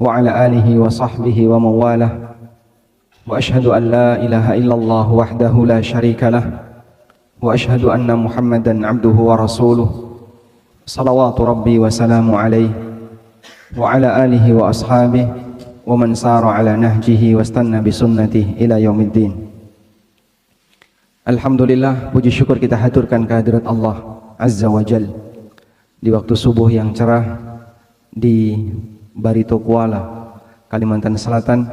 وعلى آله وصحبه ومن والاه وأشهد أن لا إله إلا الله وحده لا شريك له وأشهد أن محمدا عبده ورسوله صلوات ربي وسلامه عليه وعلى آله وأصحابه ومن سار على نهجه واستنى بسنته إلى يوم الدين. Alhamdulillah, puji syukur kita haturkan kehadirat Allah Azza wa Jal di waktu subuh yang cerah di Barito Kuala, Kalimantan Selatan.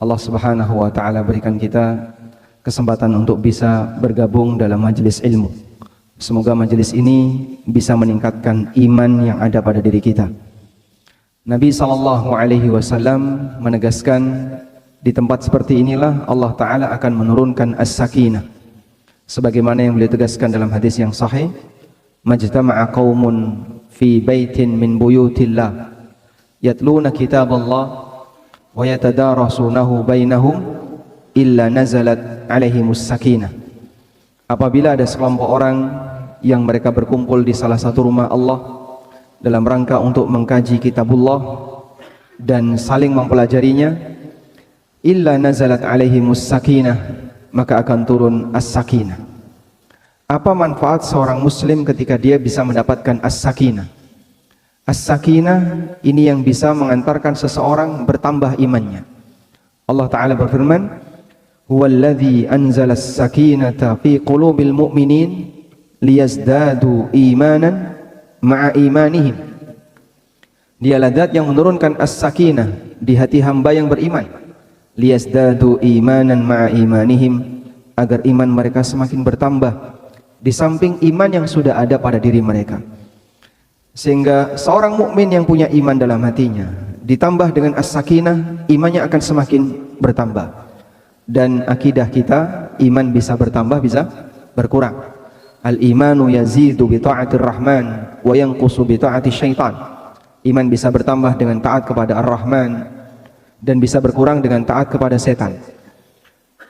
Allah Subhanahu wa taala berikan kita kesempatan untuk bisa bergabung dalam majelis ilmu. Semoga majelis ini bisa meningkatkan iman yang ada pada diri kita. Nabi sallallahu alaihi wasallam menegaskan di tempat seperti inilah Allah taala akan menurunkan as-sakinah. Sebagaimana yang beliau tegaskan dalam hadis yang sahih, majtama'a qaumun fi baitin min buyutillah yatluna kitaballah wa yatadarasunahu bainahum illa nazalat alaihimus sakinah. Apabila ada sekelompok orang yang mereka berkumpul di salah satu rumah Allah dalam rangka untuk mengkaji kitabullah dan saling mempelajarinya, illa nazalat alaihimus sakinah, maka akan turun as-sakinah. Apa manfaat seorang muslim ketika dia bisa mendapatkan as-sakinah? As-sakinah ini yang bisa mengantarkan seseorang bertambah imannya. Allah Ta'ala berfirman, huwallazi anzala as-sakinata fi qulubil mu'minin liyazdadu imanan ma'a imanihim. Dialah zat yang menurunkan as-sakinah di hati hamba yang beriman, liyazdadu imanan ma'a imanihim, agar iman mereka semakin bertambah di samping iman yang sudah ada pada diri mereka. Sehingga seorang mukmin yang punya iman dalam hatinya ditambah dengan as-sakinah, imannya akan semakin bertambah. Dan akidah kita, iman bisa bertambah, bisa berkurang. Al-imanu yazidu bi ta'atir rahman wa yanqusu bi ta'ati syaitan. Iman bisa bertambah dengan taat kepada Ar-Rahman dan bisa berkurang dengan taat kepada setan.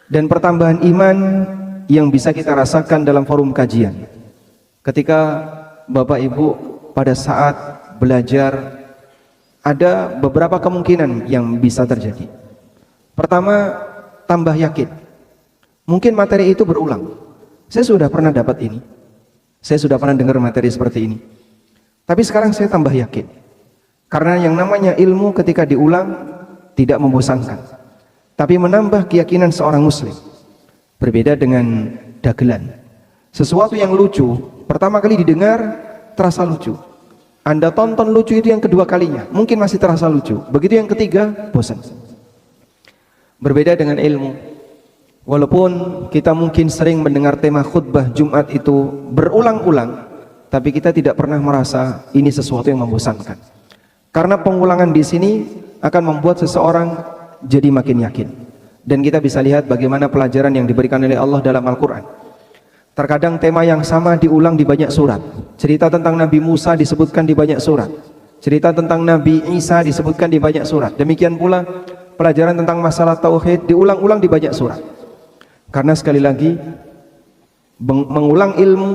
Dan pertambahan iman yang bisa kita rasakan dalam forum kajian, ketika Bapak Ibu pada saat belajar, ada beberapa kemungkinan yang bisa terjadi. Pertama, tambah yakin. Mungkin materi itu berulang. Saya sudah pernah dapat ini, saya sudah pernah dengar materi seperti ini, tapi sekarang saya tambah yakin. Karena yang namanya ilmu ketika diulang tidak membosankan, tapi menambah keyakinan seorang muslim. Berbeda dengan dagelan. Sesuatu yang lucu, pertama kali didengar terasa lucu. Anda tonton lucu itu yang kedua kalinya, mungkin masih terasa lucu. Begitu yang ketiga, bosan. Berbeda dengan ilmu. Walaupun kita mungkin sering mendengar tema khutbah Jumat itu berulang-ulang, tapi kita tidak pernah merasa ini sesuatu yang membosankan. Karena pengulangan di sini akan membuat seseorang jadi makin yakin. Dan kita bisa lihat bagaimana pelajaran yang diberikan oleh Allah dalam Al-Quran. Terkadang tema yang sama diulang di banyak surat. Cerita tentang Nabi Musa disebutkan di banyak surat. Cerita tentang Nabi Isa disebutkan di banyak surat. Demikian pula pelajaran tentang masalah tauhid diulang-ulang di banyak surat. Karena sekali lagi, mengulang ilmu,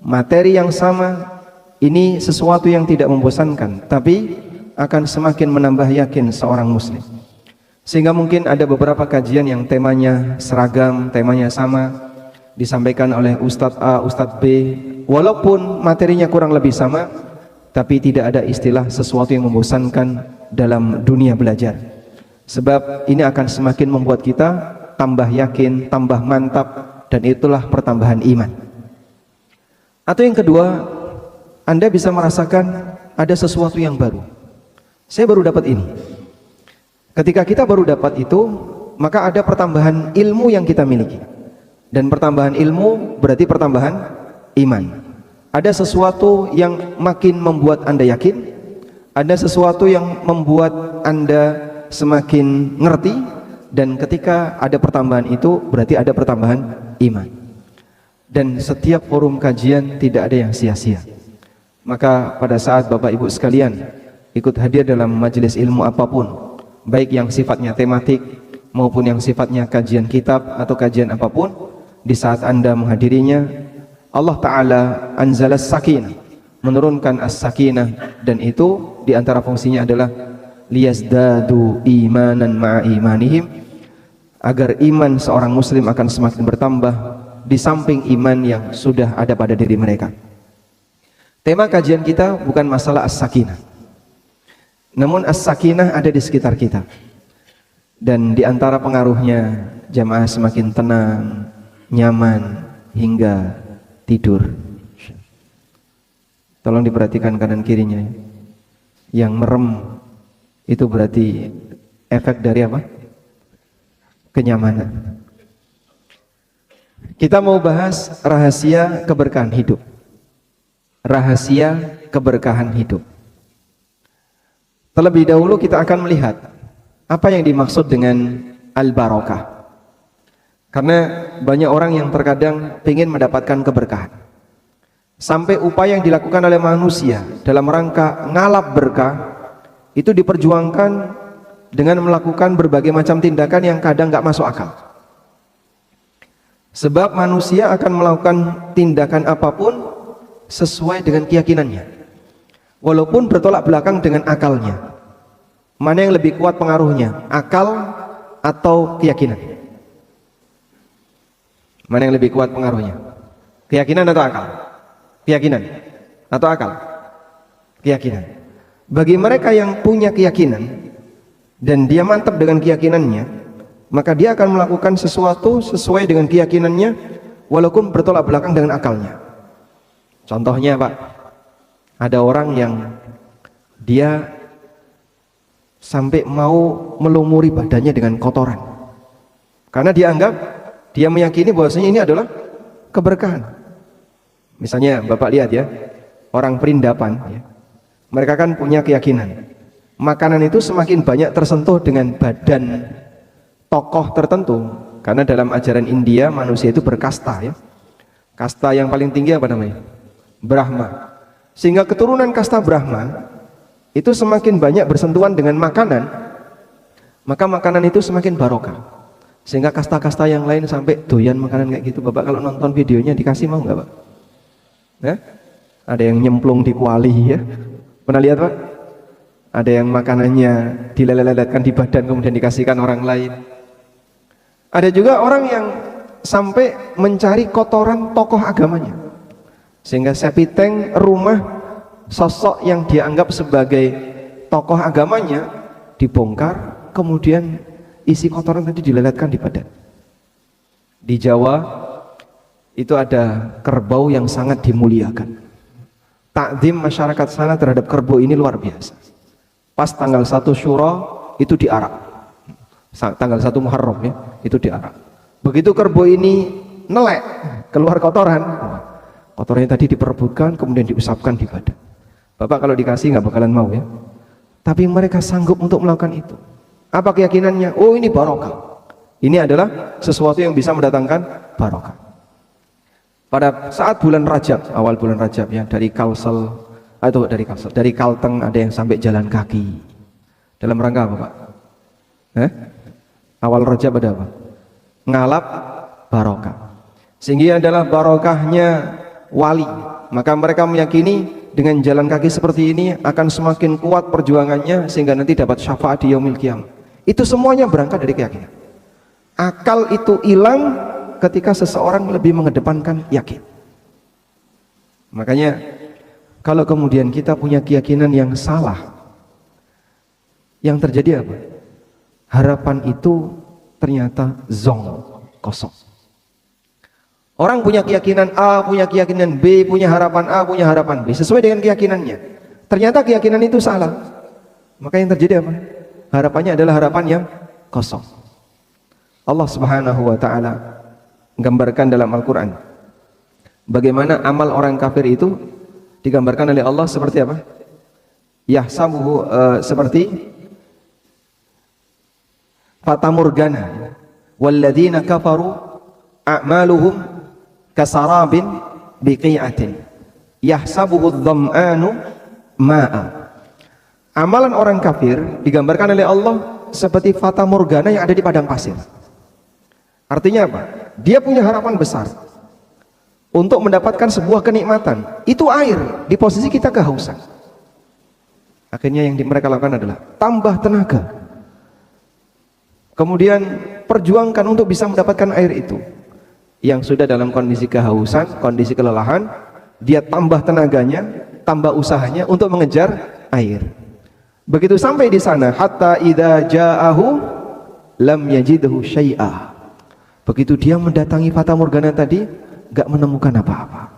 materi yang sama, ini sesuatu yang tidak membosankan, tapi akan semakin menambah yakin seorang muslim. Sehingga mungkin ada beberapa kajian yang temanya seragam, temanya sama, disampaikan oleh Ustadz A, Ustadz B, walaupun materinya kurang lebih sama, tapi tidak ada istilah sesuatu yang membosankan dalam dunia belajar. Sebab ini akan semakin membuat kita tambah yakin, tambah mantap, dan itulah pertambahan iman. Atau yang kedua, Anda bisa merasakan ada sesuatu yang baru. Saya baru dapat ini. Ketika kita baru dapat itu, maka ada pertambahan ilmu yang kita miliki. Dan pertambahan ilmu berarti pertambahan iman. Ada sesuatu yang makin membuat Anda yakin, ada sesuatu yang membuat Anda semakin ngerti, dan ketika ada pertambahan itu berarti ada pertambahan iman. Dan setiap forum kajian tidak ada yang sia-sia. Maka pada saat Bapak Ibu sekalian ikut hadir dalam majelis ilmu apapun, baik yang sifatnya tematik maupun yang sifatnya kajian kitab atau kajian apapun, di saat Anda menghadirinya, Allah Ta'ala anzalas sakinah, menurunkan as-sakinah, dan itu diantara fungsinya adalah liyazdadu imanan ma'a imanihim, agar iman seorang muslim akan semakin bertambah di samping iman yang sudah ada pada diri mereka. Tema kajian kita bukan masalah as-sakinah, namun as-sakinah ada di sekitar kita, dan di antara pengaruhnya jamaah semakin tenang, nyaman hingga tidur. Tolong diperhatikan kanan kirinya. Yang merem itu berarti efek dari apa? Kenyamanan. Kita mau bahas rahasia keberkahan hidup. Rahasia keberkahan hidup. Terlebih dahulu kita akan melihat apa yang dimaksud dengan al-barakah. Karena banyak orang yang terkadang ingin mendapatkan keberkahan, sampai upaya yang dilakukan oleh manusia dalam rangka ngalap berkah itu diperjuangkan dengan melakukan berbagai macam tindakan yang kadang gak masuk akal. Sebab manusia akan melakukan tindakan apapun sesuai dengan keyakinannya, walaupun bertolak belakang dengan akalnya. Mana yang lebih kuat pengaruhnya, akal atau keyakinan? Mana yang lebih kuat pengaruhnya, keyakinan atau akal? Keyakinan atau akal? Keyakinan. Bagi mereka yang punya keyakinan dan dia mantap dengan keyakinannya, maka dia akan melakukan sesuatu sesuai dengan keyakinannya walaupun bertolak belakang dengan akalnya. Contohnya Pak, ada orang yang dia sampai mau melumuri badannya dengan kotoran karena dia meyakini bahwasanya ini adalah keberkahan. Misalnya Bapak lihat ya, orang perindapan ya, mereka kan punya keyakinan makanan itu semakin banyak tersentuh dengan badan tokoh tertentu, karena dalam ajaran India manusia itu berkasta ya. Kasta yang paling tinggi apa namanya? Brahma. Sehingga keturunan kasta Brahma itu semakin banyak bersentuhan dengan makanan, maka makanan itu semakin barokah. Sehingga kasta-kasta yang lain sampai doyan makanan kayak gitu. Bapak kalau nonton videonya dikasih mau nggak Pak? Ya? Ada yang nyemplung di kuali ya. Pernah lihat Pak? Ada yang makanannya dileleletkan di badan kemudian dikasihkan orang lain. Ada juga orang yang sampai mencari kotoran tokoh agamanya, sehingga sepiteng rumah sosok yang dianggap sebagai tokoh agamanya dibongkar, kemudian isi kotoran tadi dileletkan di badan. Di Jawa itu ada kerbau yang sangat dimuliakan. Takzim masyarakat sana terhadap kerbau ini luar biasa. Pas tanggal 1 Syura itu diarak. Tanggal 1 Muharram ya, itu diarak. Begitu kerbau ini nelek keluar kotoran, kotorannya tadi diperebutkan kemudian diusapkan di badan. Bapak kalau dikasih nggak bakalan mau ya. Tapi mereka sanggup untuk melakukan itu. Apa keyakinannya? Oh ini barokah. Ini adalah sesuatu yang bisa mendatangkan barokah. Pada saat bulan Rajab, awal bulan Rajab ya, dari Kalteng ada yang sampai jalan kaki. Dalam rangka apa Pak? Awal Rajab ada apa? Ngalap barokah. Sehingga adalah barokahnya wali. Maka mereka meyakini dengan jalan kaki seperti ini akan semakin kuat perjuangannya sehingga nanti dapat syafaat di yaumil qiyamah. Itu semuanya berangkat dari keyakinan. Akal itu hilang ketika seseorang lebih mengedepankan yakin. Makanya kalau kemudian kita punya keyakinan yang salah, yang terjadi apa? Harapan itu ternyata zong, kosong. Orang punya keyakinan A, punya keyakinan B, punya harapan A, punya harapan B, sesuai dengan keyakinannya. Ternyata keyakinan itu salah. Maka yang terjadi apa? Harapannya adalah harapan yang kosong. Allah Subhanahu wa taala gambarkan dalam Al-Qur'an bagaimana amal orang kafir itu digambarkan oleh Allah seperti apa? Yahsabuhu seperti fatamurgana walladzina kafaru a'maluhum kasarabin biqi'atin yahsabuhu adh-dham'anu ma'a. Amalan orang kafir digambarkan oleh Allah seperti fata morgana yang ada di padang pasir. Artinya apa? Dia punya harapan besar untuk mendapatkan sebuah kenikmatan. Itu air, di posisi kita kehausan. Akhirnya yang mereka lakukan adalah tambah tenaga. Kemudian perjuangkan untuk bisa mendapatkan air itu. Yang sudah dalam kondisi kehausan, kondisi kelelahan, dia tambah tenaganya, tambah usahanya untuk mengejar air. Begitu sampai di sana, hatta idza ja'ahu lam yajidhu syai'a. Begitu dia mendatangi Fata Morgana tadi, enggak menemukan apa-apa.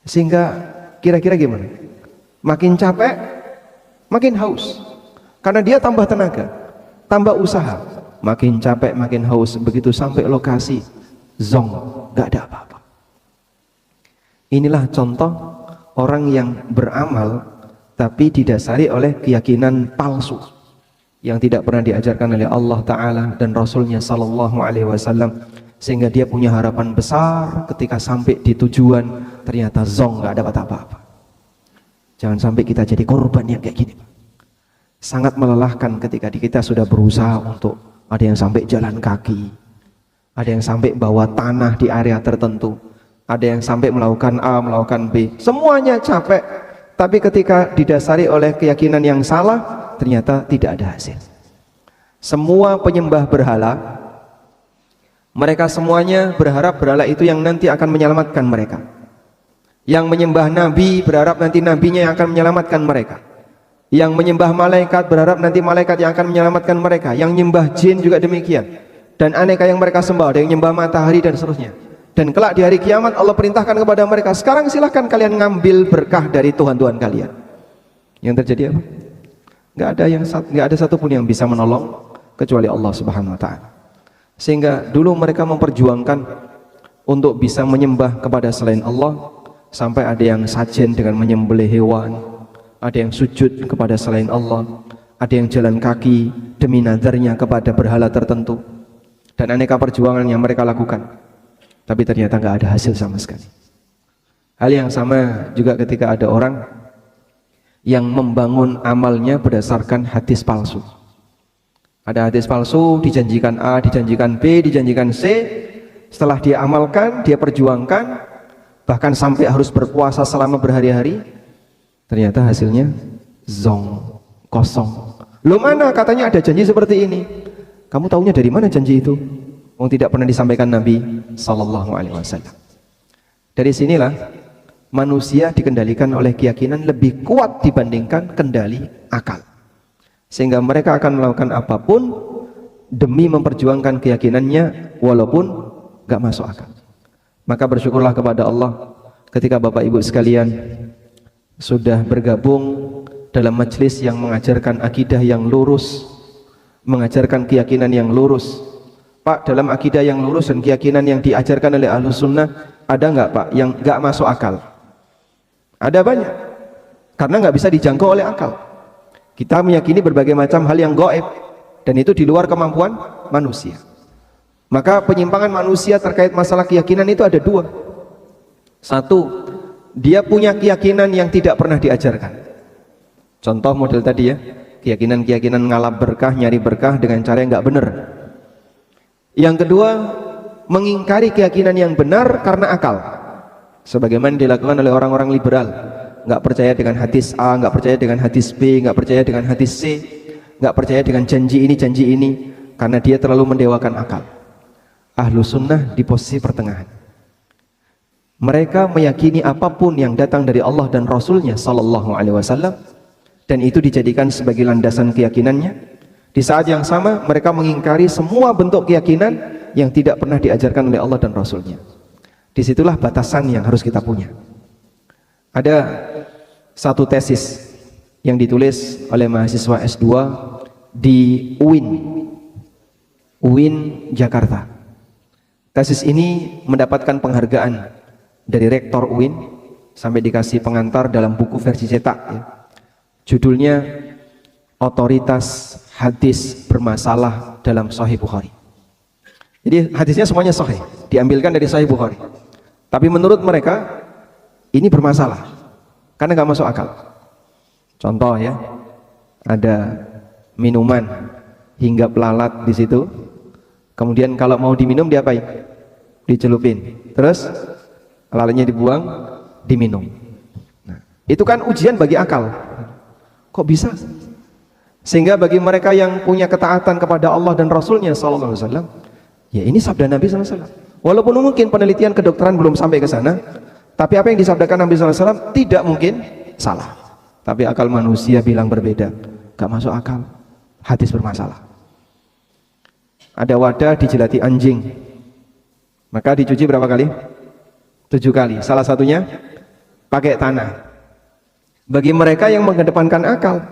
Sehingga kira-kira gimana? Makin capek, makin haus. Karena dia tambah tenaga, tambah usaha, makin capek, makin haus. Begitu sampai lokasi, zong, enggak ada apa-apa. Inilah contoh orang yang beramal tapi didasari oleh keyakinan palsu yang tidak pernah diajarkan oleh Allah Ta'ala dan Rasulnya Sallallahu Alaihi Wasallam, sehingga dia punya harapan besar ketika sampai di tujuan ternyata zong, nggak dapat apa-apa. Jangan sampai kita jadi korban yang kayak gini, Pak. Sangat melelahkan ketika kita sudah berusaha untuk, ada yang sampai jalan kaki, ada yang sampai bawa tanah di area tertentu, ada yang sampai melakukan A, melakukan B, semuanya capek, tapi ketika didasari oleh keyakinan yang salah, ternyata tidak ada hasil. Semua penyembah berhala, mereka semuanya berharap berhala itu yang nanti akan menyelamatkan mereka. Yang menyembah nabi berharap nanti nabinya yang akan menyelamatkan mereka. Yang menyembah malaikat berharap nanti malaikat yang akan menyelamatkan mereka. Yang menyembah jin juga demikian. Dan aneka yang mereka sembah, ada yang menyembah matahari dan seterusnya. Dan kelak di hari kiamat Allah perintahkan kepada mereka, sekarang silahkan kalian ngambil berkah dari Tuhan-Tuhan kalian. Yang terjadi apa? Nggak ada satupun yang bisa menolong kecuali Allah Subhanahu Wa Taala. Sehingga dulu mereka memperjuangkan untuk bisa menyembah kepada selain Allah, sampai ada yang sajen dengan menyembelih hewan, ada yang sujud kepada selain Allah, ada yang jalan kaki demi nadarnya kepada berhala tertentu, dan aneka perjuangan yang mereka lakukan, tapi ternyata nggak ada hasil sama sekali. Hal yang sama juga ketika ada orang yang membangun amalnya berdasarkan hadis palsu. Ada hadis palsu, dijanjikan A, dijanjikan B, dijanjikan C. Setelah dia amalkan, dia perjuangkan, bahkan sampai harus berpuasa selama berhari-hari, ternyata hasilnya zong, kosong. Loh, mana katanya ada janji seperti ini? Kamu taunya dari mana janji itu? Tidak pernah disampaikan Nabi Sallallahu Alaihi Wasallam. Dari sinilah manusia dikendalikan oleh keyakinan lebih kuat dibandingkan kendali akal, sehingga mereka akan melakukan apapun demi memperjuangkan keyakinannya walaupun gak masuk akal. Maka bersyukurlah kepada Allah ketika Bapak Ibu sekalian sudah bergabung dalam majelis yang mengajarkan akidah yang lurus, mengajarkan keyakinan yang lurus. Pak, dalam akidah yang lurus dan keyakinan yang diajarkan oleh Ahlus Sunnah, ada nggak Pak yang nggak masuk akal? Ada banyak, karena nggak bisa dijangkau oleh akal. Kita meyakini berbagai macam hal yang gaib, dan itu di luar kemampuan manusia. Maka penyimpangan manusia terkait masalah keyakinan itu ada dua. Satu, dia punya keyakinan yang tidak pernah diajarkan. Contoh model tadi ya, keyakinan-keyakinan ngalap berkah, nyari berkah dengan cara yang nggak benar. Yang kedua, mengingkari keyakinan yang benar karena akal, sebagaimana dilakukan oleh orang-orang liberal. Nggak percaya dengan hadis A, nggak percaya dengan hadis B, nggak percaya dengan hadis C, nggak percaya dengan janji ini, karena dia terlalu mendewakan akal. Ahlus Sunnah di posisi pertengahan. Mereka meyakini apapun yang datang dari Allah dan Rasulnya Sallallahu Alaihi Wasallam, dan itu dijadikan sebagai landasan keyakinannya. Di saat yang sama mereka mengingkari semua bentuk keyakinan yang tidak pernah diajarkan oleh Allah dan Rasulnya. Disitulah batasan yang harus kita punya. Ada satu tesis yang ditulis oleh mahasiswa S2 di UIN Jakarta. Tesis ini mendapatkan penghargaan dari rektor UIN sampai dikasih pengantar dalam buku versi cetak ya. Judulnya Otoritas Hadis Bermasalah dalam Sahih Bukhari. Jadi hadisnya semuanya sahih, diambilkan dari Sahih Bukhari. Tapi menurut mereka ini bermasalah karena nggak masuk akal. Contoh ya, ada minuman hingga pelalat di situ. Kemudian kalau mau diminum diapain? Dicelupin. Terus lalatnya dibuang, diminum. Nah, itu kan ujian bagi akal. Kok bisa? Sehingga bagi mereka yang punya ketaatan kepada Allah dan Rasulnya sallallahu alaihi wasallam, ya ini sabda Nabi sallallahu alaihi wasallam. Walaupun mungkin penelitian kedokteran belum sampai ke sana, tapi apa yang disabdakan Nabi sallallahu alaihi wasallam tidak mungkin salah. Tapi akal manusia bilang berbeda, gak masuk akal, hadis bermasalah. Ada wadah dijelati anjing, maka dicuci berapa kali? 7 kali. Salah satunya pakai tanah. Bagi mereka yang mengedepankan akal,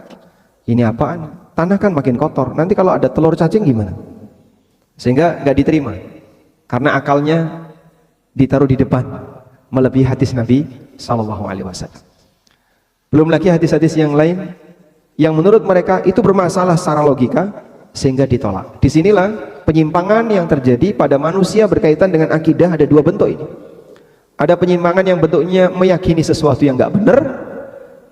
ini apaan? Tanah kan makin kotor, nanti kalau ada telur cacing gimana? Sehingga gak diterima, karena akalnya ditaruh di depan, melebihi hadis Nabi sallallahu alaihi wasallam. Belum lagi hadis-hadis yang lain yang menurut mereka itu bermasalah secara logika sehingga ditolak. Disinilah penyimpangan yang terjadi pada manusia berkaitan dengan akidah. Ada 2 bentuk ini. Ada penyimpangan yang bentuknya meyakini sesuatu yang nggak benar,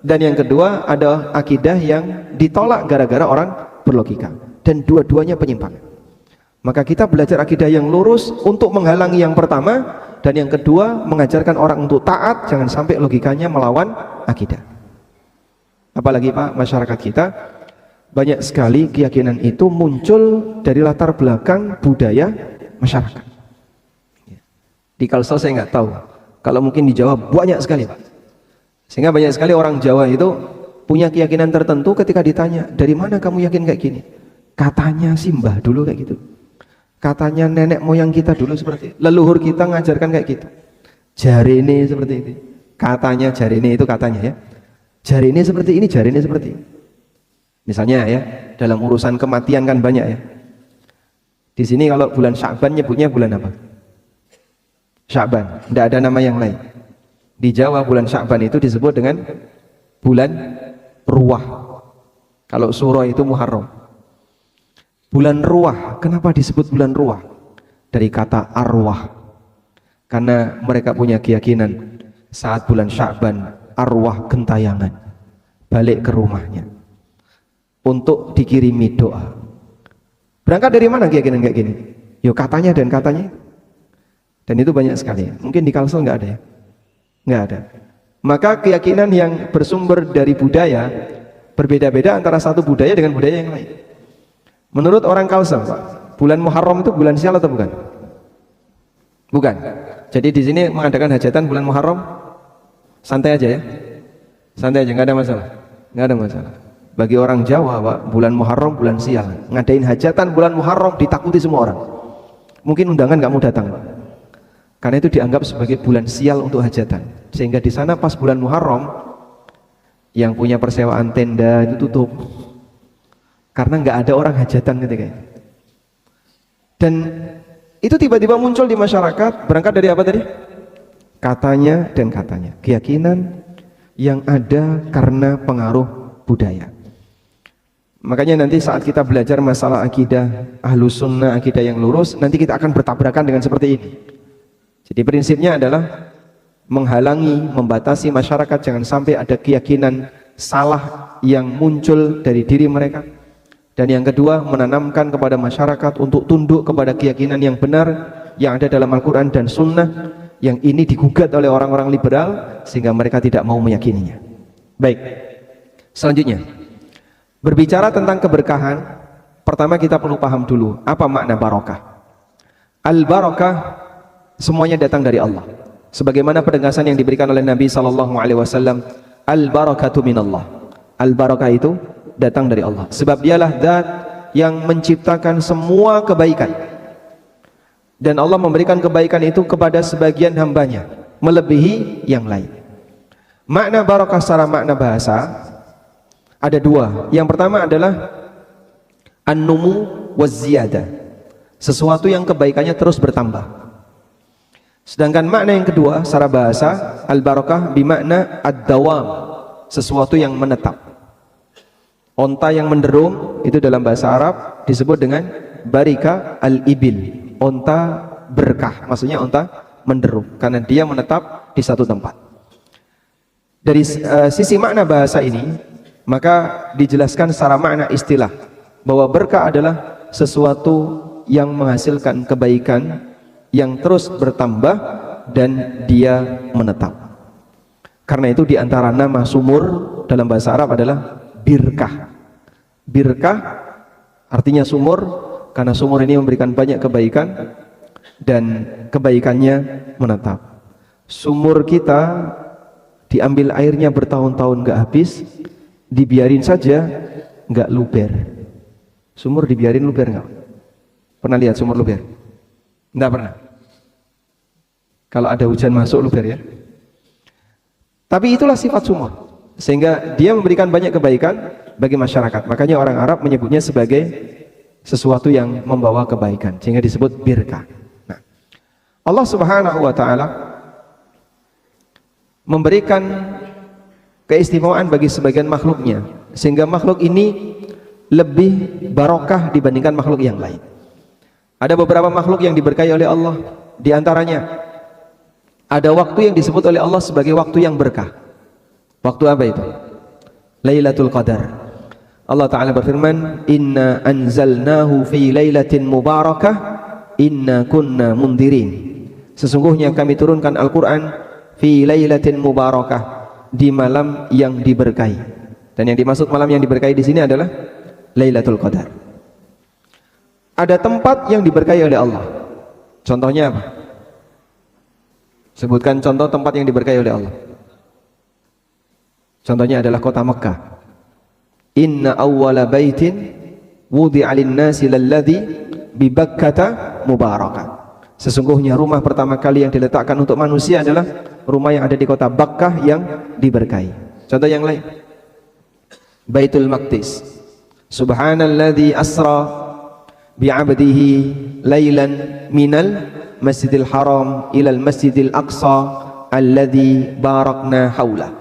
dan yang kedua ada akidah yang ditolak gara-gara orang berlogika. Dan dua-duanya penyimpangan. Maka kita belajar akidah yang lurus untuk menghalangi yang pertama, dan yang kedua mengajarkan orang untuk taat, jangan sampai logikanya melawan akidah. Apalagi Pak, masyarakat kita banyak sekali keyakinan itu muncul dari latar belakang budaya masyarakat. Di Kalsel saya nggak tahu, kalau mungkin di Jawa banyak sekali Pak. Sehingga banyak sekali orang Jawa itu punya keyakinan tertentu. Ketika ditanya, dari mana kamu yakin kayak gini? Katanya simbah dulu kayak gitu, katanya nenek moyang kita dulu seperti itu, leluhur kita ngajarkan kayak gitu, jarene seperti itu, katanya jarene itu katanya ya, jarene seperti ini, jarene seperti ini. Misalnya ya, dalam urusan kematian kan banyak ya. Di sini kalau bulan Sya'ban nyebutnya bulan apa? Sya'ban, tidak ada nama yang lain. Di Jawa bulan Sya'ban itu disebut dengan bulan Ruwah. Kalau Suro itu Muharram. Bulan Ruwah, kenapa disebut bulan Ruwah? Dari kata arwah. Karena mereka punya keyakinan saat bulan Sya'ban arwah gentayangan balik ke rumahnya untuk dikirimi doa. Berangkat dari mana keyakinan kayak gini? Yo katanya dan katanya. Dan itu banyak sekali. Mungkin di Kalsel nggak ada ya? Nggak ada. Maka keyakinan yang bersumber dari budaya berbeda-beda antara satu budaya dengan budaya yang lain. Menurut orang Kalsel, Pak, bulan Muharram itu bulan sial atau bukan? Bukan. Jadi di sini mengadakan hajatan bulan Muharram santai aja ya, santai aja, nggak ada masalah, nggak ada masalah. Bagi orang Jawa Pak, bulan Muharram bulan sial, ngadain hajatan bulan Muharram ditakuti semua orang. Mungkin undangan nggak mau datang Pak, karena itu dianggap sebagai bulan sial untuk hajatan. Sehingga di sana pas bulan Muharram yang punya persewaan tenda itu tutup, karena nggak ada orang hajatan ketika itu. Dan itu tiba-tiba muncul di masyarakat, berangkat dari apa tadi? Katanya dan katanya, keyakinan yang ada karena pengaruh budaya. Makanya nanti saat kita belajar masalah akidah Ahlus Sunnah, akidah yang lurus, nanti kita akan bertabrakan dengan seperti ini. Jadi prinsipnya adalah menghalangi, membatasi masyarakat jangan sampai ada keyakinan salah yang muncul dari diri mereka. Dan yang kedua, menanamkan kepada masyarakat untuk tunduk kepada keyakinan yang benar yang ada dalam Al-Quran dan Sunnah, yang ini digugat oleh orang-orang liberal sehingga mereka tidak mau meyakininya. Baik, selanjutnya berbicara tentang keberkahan, pertama kita perlu paham dulu apa makna barokah. Al-barakah semuanya datang dari Allah. Sebagaimana penegasan yang diberikan oleh Nabi SAW, al-barakatu minallah. Al-barakah itu datang dari Allah, sebab dialah zat yang menciptakan semua kebaikan, dan Allah memberikan kebaikan itu kepada sebagian hambanya melebihi yang lain. Makna barakah secara makna bahasa ada 2. Yang pertama adalah an-numu waz-ziyadah, sesuatu yang kebaikannya terus bertambah. Sedangkan makna yang kedua secara bahasa, al-barakah bimakna ad-dawam, sesuatu yang menetap. Onta yang menderum itu dalam bahasa Arab disebut dengan barika al-ibil, onta berkah, maksudnya onta menderum karena dia menetap di satu tempat. Dari sisi makna bahasa ini, maka dijelaskan secara makna istilah bahwa berkah adalah sesuatu yang menghasilkan kebaikan yang terus bertambah dan dia menetap. Karena itu diantara nama sumur dalam bahasa Arab adalah birkah. Birkah artinya sumur, karena sumur ini memberikan banyak kebaikan dan kebaikannya menetap. Sumur kita diambil airnya bertahun-tahun nggak habis, dibiarin saja nggak luber. Sumur dibiarin luber nggak? Pernah lihat sumur luber? Nggak pernah. Kalau ada hujan masuk luber ya. Tapi itulah sifat sumur, sehingga dia memberikan banyak kebaikan bagi masyarakat. Makanya orang Arab menyebutnya sebagai sesuatu yang membawa kebaikan, sehingga disebut birkah. Nah, Allah Subhanahu wa taala memberikan keistimewaan bagi sebagian makhluknya, sehingga makhluk ini lebih barokah dibandingkan makhluk yang lain. Ada beberapa makhluk yang diberkahi oleh Allah, di antaranya ada waktu yang disebut oleh Allah sebagai waktu yang berkah. Waktu apa itu? Lailatul Qadar. Allah Ta'ala berfirman, Inna anzalnahu fi lailatin mubarakah, inna kunna mundirin. Sesungguhnya kami turunkan Al-Quran fi lailatin mubarakah, di malam yang diberkahi. Dan yang dimaksud malam yang diberkahi di sini adalah Lailatul Qadar. Ada tempat yang diberkahi oleh Allah. Contohnya apa? Sebutkan contoh tempat yang diberkahi oleh Allah. Contohnya adalah kota Mekah. Inna awwala baitin wudi'a lin-nasi lalladzi bi Bakkata mubarakah. Sesungguhnya rumah pertama kali yang diletakkan untuk manusia adalah rumah yang ada di kota Bakkah yang diberkahi. Contoh yang lain, Baitul Maqdis. Subhanalladzi asra bi'abdihi lailan minal Masjidil Haram ilal Masjidil Aqsa alladzi barakna haula.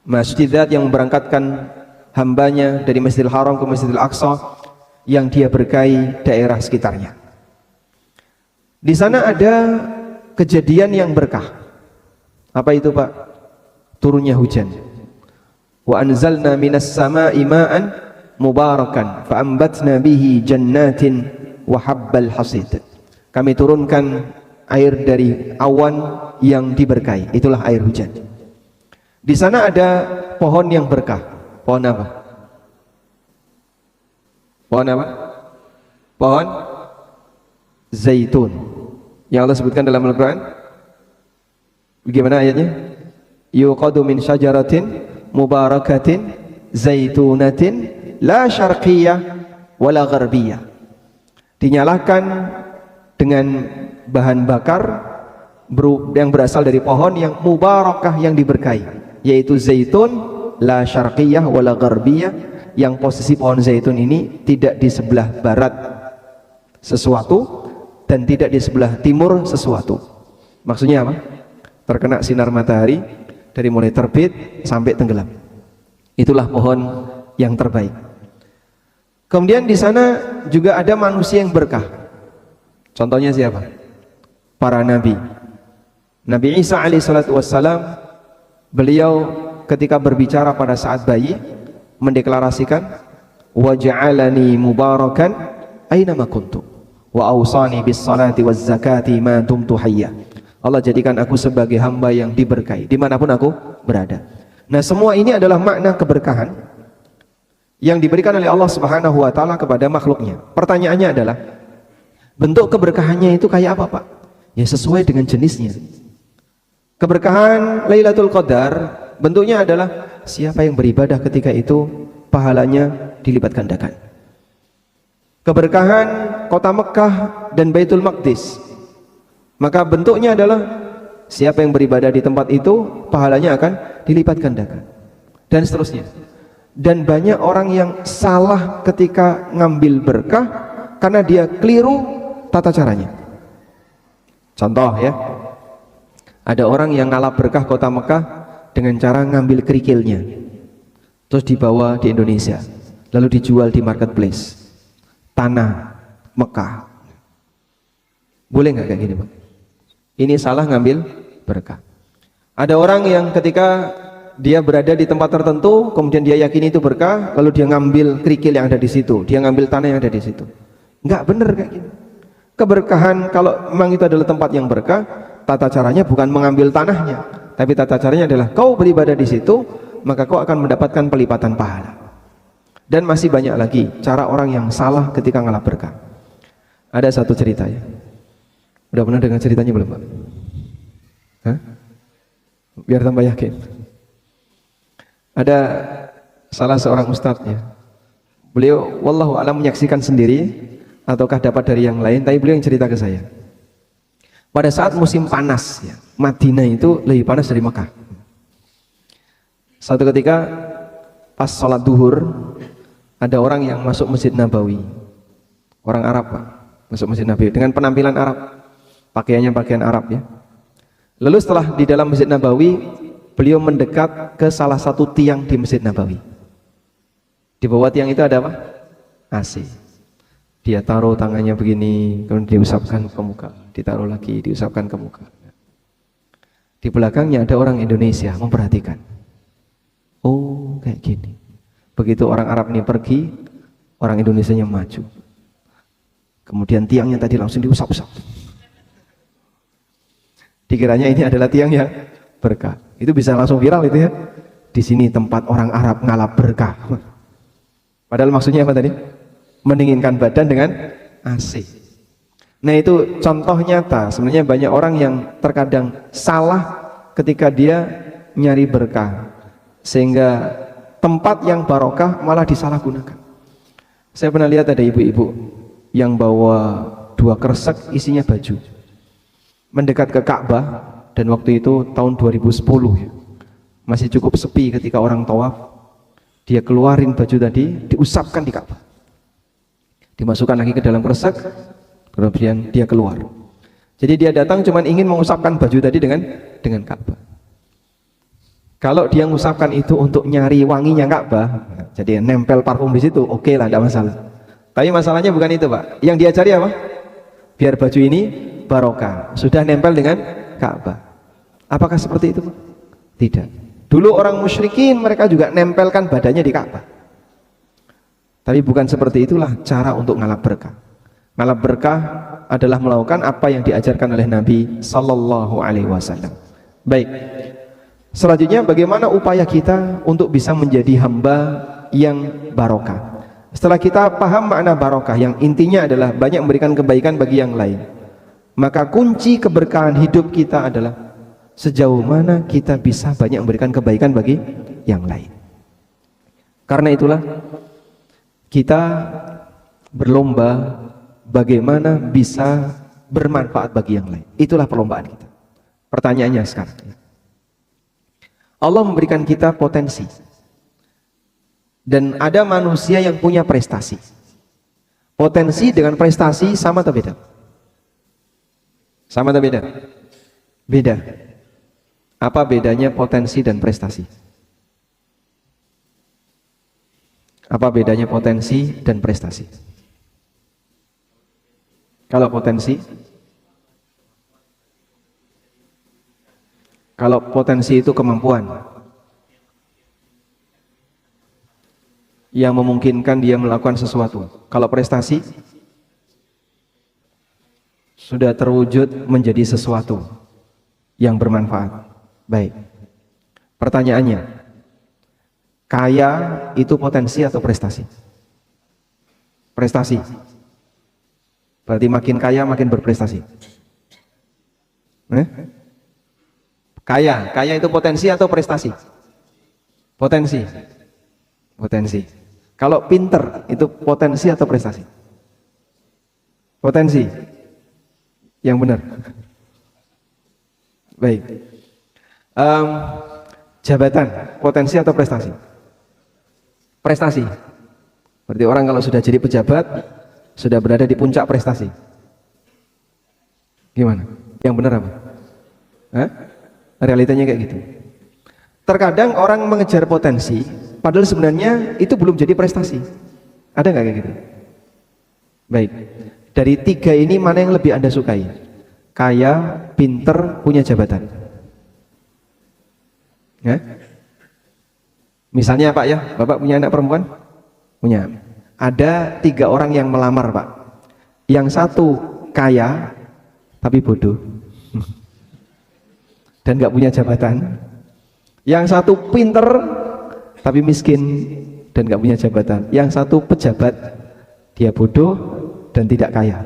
Masjid yang memberangkatkan hambanya dari Masjidil Haram ke Masjidil Aqsa yang dia berkahi daerah sekitarnya. Di sana ada kejadian yang berkah. Apa itu, Pak? Turunnya hujan. Wa anzalna minas sama'i ma'an mubarakan fa ambatna bihi jannatin wa habbal hasid. Kami turunkan air dari awan yang diberkahi. Itulah air hujan. Di sana ada pohon yang berkah. Pohon apa? Pohon apa? Pohon zaitun. Yang Allah sebutkan dalam Al-Quran. Bagaimana ayatnya? Yuqadu min syajaratin mubarakatin zaitunatin la syarqiyah wala gharbiyah. Dinyalakan dengan bahan bakar yang berasal dari pohon yang mubarakah, yang diberkahi, yaitu zaitun la syarqiyah wala gharbiyah, yang posisi pohon zaitun ini tidak di sebelah barat sesuatu dan tidak di sebelah timur sesuatu. Maksudnya apa? Terkena sinar matahari dari mulai terbit sampai tenggelam. Itulah pohon yang terbaik. Kemudian di sana juga ada manusia yang berkah. Contohnya siapa? Para nabi. Nabi Isa alaihissalatu wassalam, beliau ketika berbicara pada saat bayi mendeklarasikan wa ja'alani mubarakan aina ma kuntu wa awsani bis salati waz zakati ma dumtu hayya. Allah jadikan aku sebagai hamba yang diberkahi dimanapun aku berada. Nah, semua ini adalah makna keberkahan yang diberikan oleh Allah Subhanahu wa taala kepada makhluknya. Pertanyaannya adalah, bentuk keberkahannya itu kayak apa, Pak? Ya sesuai dengan jenisnya. Keberkahan Lailatul Qadar bentuknya adalah siapa yang beribadah ketika itu pahalanya dilipat gandakan. Keberkahan kota Mekah dan Baitul Maqdis, maka bentuknya adalah siapa yang beribadah di tempat itu pahalanya akan dilipat gandakan, dan seterusnya. Dan banyak orang yang salah ketika ngambil berkah karena dia keliru tata caranya. Contoh ya, ada orang yang ngalap berkah kota Mekah dengan cara ngambil kerikilnya terus dibawa di Indonesia lalu dijual di marketplace tanah Mekah. Boleh nggak kayak gini, Pak? Ini salah ngambil berkah. Ada orang yang ketika dia berada di tempat tertentu kemudian dia yakini itu berkah, lalu dia ngambil kerikil yang ada di situ, dia ngambil tanah yang ada di situ. Nggak bener kayak gini. Keberkahan kalau memang itu adalah tempat yang berkah, tata caranya bukan mengambil tanahnya, tapi tata caranya adalah kau beribadah di situ, maka kau akan mendapatkan pelipatan pahala. Dan masih banyak lagi cara orang yang salah ketika ngalap berkah. Ada satu cerita ya. Udah pernah dengar ceritanya belum, Pak? Hah? Biar tambah yakin. Ada salah seorang ustadz ya. Beliau wallahu a'lam menyaksikan sendiri ataukah dapat dari yang lain, tapi beliau yang cerita ke saya. Pada saat musim panas ya, Madinah itu lebih panas dari Mekah. Satu ketika pas sholat duhur, ada orang yang masuk Masjid Nabawi. Orang Arab, Pak, masuk Masjid Nabawi dengan penampilan Arab. Pakaiannya pakaian Arab ya. Lalu setelah di dalam Masjid Nabawi, beliau mendekat ke salah satu tiang di Masjid Nabawi. Di bawah tiang itu ada apa? AC. Dia taruh tangannya begini, kemudian diusapkan ke muka, ditaruh lagi, diusapkan ke muka. Di belakangnya ada orang Indonesia memperhatikan. Oh, kayak gini. Begitu orang Arab ini pergi, orang Indonesianya maju. Kemudian tiangnya tadi langsung diusap-usap. Dikiranya ini adalah tiang yang berkah. Itu bisa langsung viral itu ya. Di sini tempat orang Arab ngalap berkah. Padahal maksudnya apa tadi? Mendinginkan badan dengan AC. Nah itu contoh nyata. Sebenarnya banyak orang yang terkadang salah ketika dia nyari berkah, sehingga tempat yang barokah malah disalahgunakan. Saya pernah lihat ada ibu-ibu yang bawa 2 kresek isinya baju, mendekat ke Ka'bah, dan waktu itu tahun 2010 ya, masih cukup sepi ketika orang tawaf. Dia keluarin baju tadi, diusapkan di Ka'bah, dimasukkan lagi ke dalam kresek, kemudian dia keluar. Jadi dia datang cuman ingin mengusapkan baju tadi dengan Ka'bah. Kalau dia mengusapkan itu untuk nyari wanginya Ka'bah, jadi nempel parfum di situ, oke lah, tidak masalah. Tapi masalahnya bukan itu, Pak. Yang dia cari apa? Biar baju ini barokah, sudah nempel dengan Ka'bah. Apakah seperti itu, Pak? Tidak. Dulu orang musyrikin mereka juga nempelkan badannya di Ka'bah. Tapi bukan seperti itulah cara untuk ngalap berkah. Ngalap berkah adalah melakukan apa yang diajarkan oleh Nabi Sallallahu Alaihi Wasallam. Baik. Selanjutnya, bagaimana upaya kita untuk bisa menjadi hamba yang barokah? Setelah kita paham makna barokah, yang intinya adalah banyak memberikan kebaikan bagi yang lain, maka kunci keberkahan hidup kita adalah sejauh mana kita bisa banyak memberikan kebaikan bagi yang lain. Karena itulah kita berlomba bagaimana bisa bermanfaat bagi yang lain. Itulah perlombaan kita. Pertanyaannya sekarang, Allah memberikan kita potensi, dan ada manusia yang punya prestasi. Potensi dengan prestasi sama atau beda? Sama atau beda? Beda. Apa bedanya potensi dan prestasi? Apa bedanya potensi dan prestasi? Kalau potensi itu kemampuan yang memungkinkan dia melakukan sesuatu. Kalau prestasi sudah terwujud menjadi sesuatu yang bermanfaat. Baik. Pertanyaannya, kaya itu potensi atau prestasi? Prestasi. Berarti makin kaya makin berprestasi. Kaya itu potensi atau prestasi? Potensi. Potensi. Kalau pinter itu potensi atau prestasi? Potensi. Yang benar. Baik. Jabatan, potensi atau prestasi? Prestasi. Berarti orang kalau sudah jadi pejabat sudah berada di puncak prestasi. Gimana? Yang benar apa? Realitanya kayak gitu. Terkadang orang mengejar potensi, padahal sebenarnya itu belum jadi prestasi. Ada nggak kayak gitu? Baik. Dari 3 ini mana yang lebih Anda sukai? Kaya, pinter, punya jabatan? Misalnya Pak ya, Bapak punya anak perempuan? Punya. Ada 3 orang yang melamar Pak. Yang satu kaya tapi bodoh dan nggak punya jabatan. Yang satu pinter tapi miskin dan nggak punya jabatan. Yang satu pejabat, dia bodoh dan tidak kaya.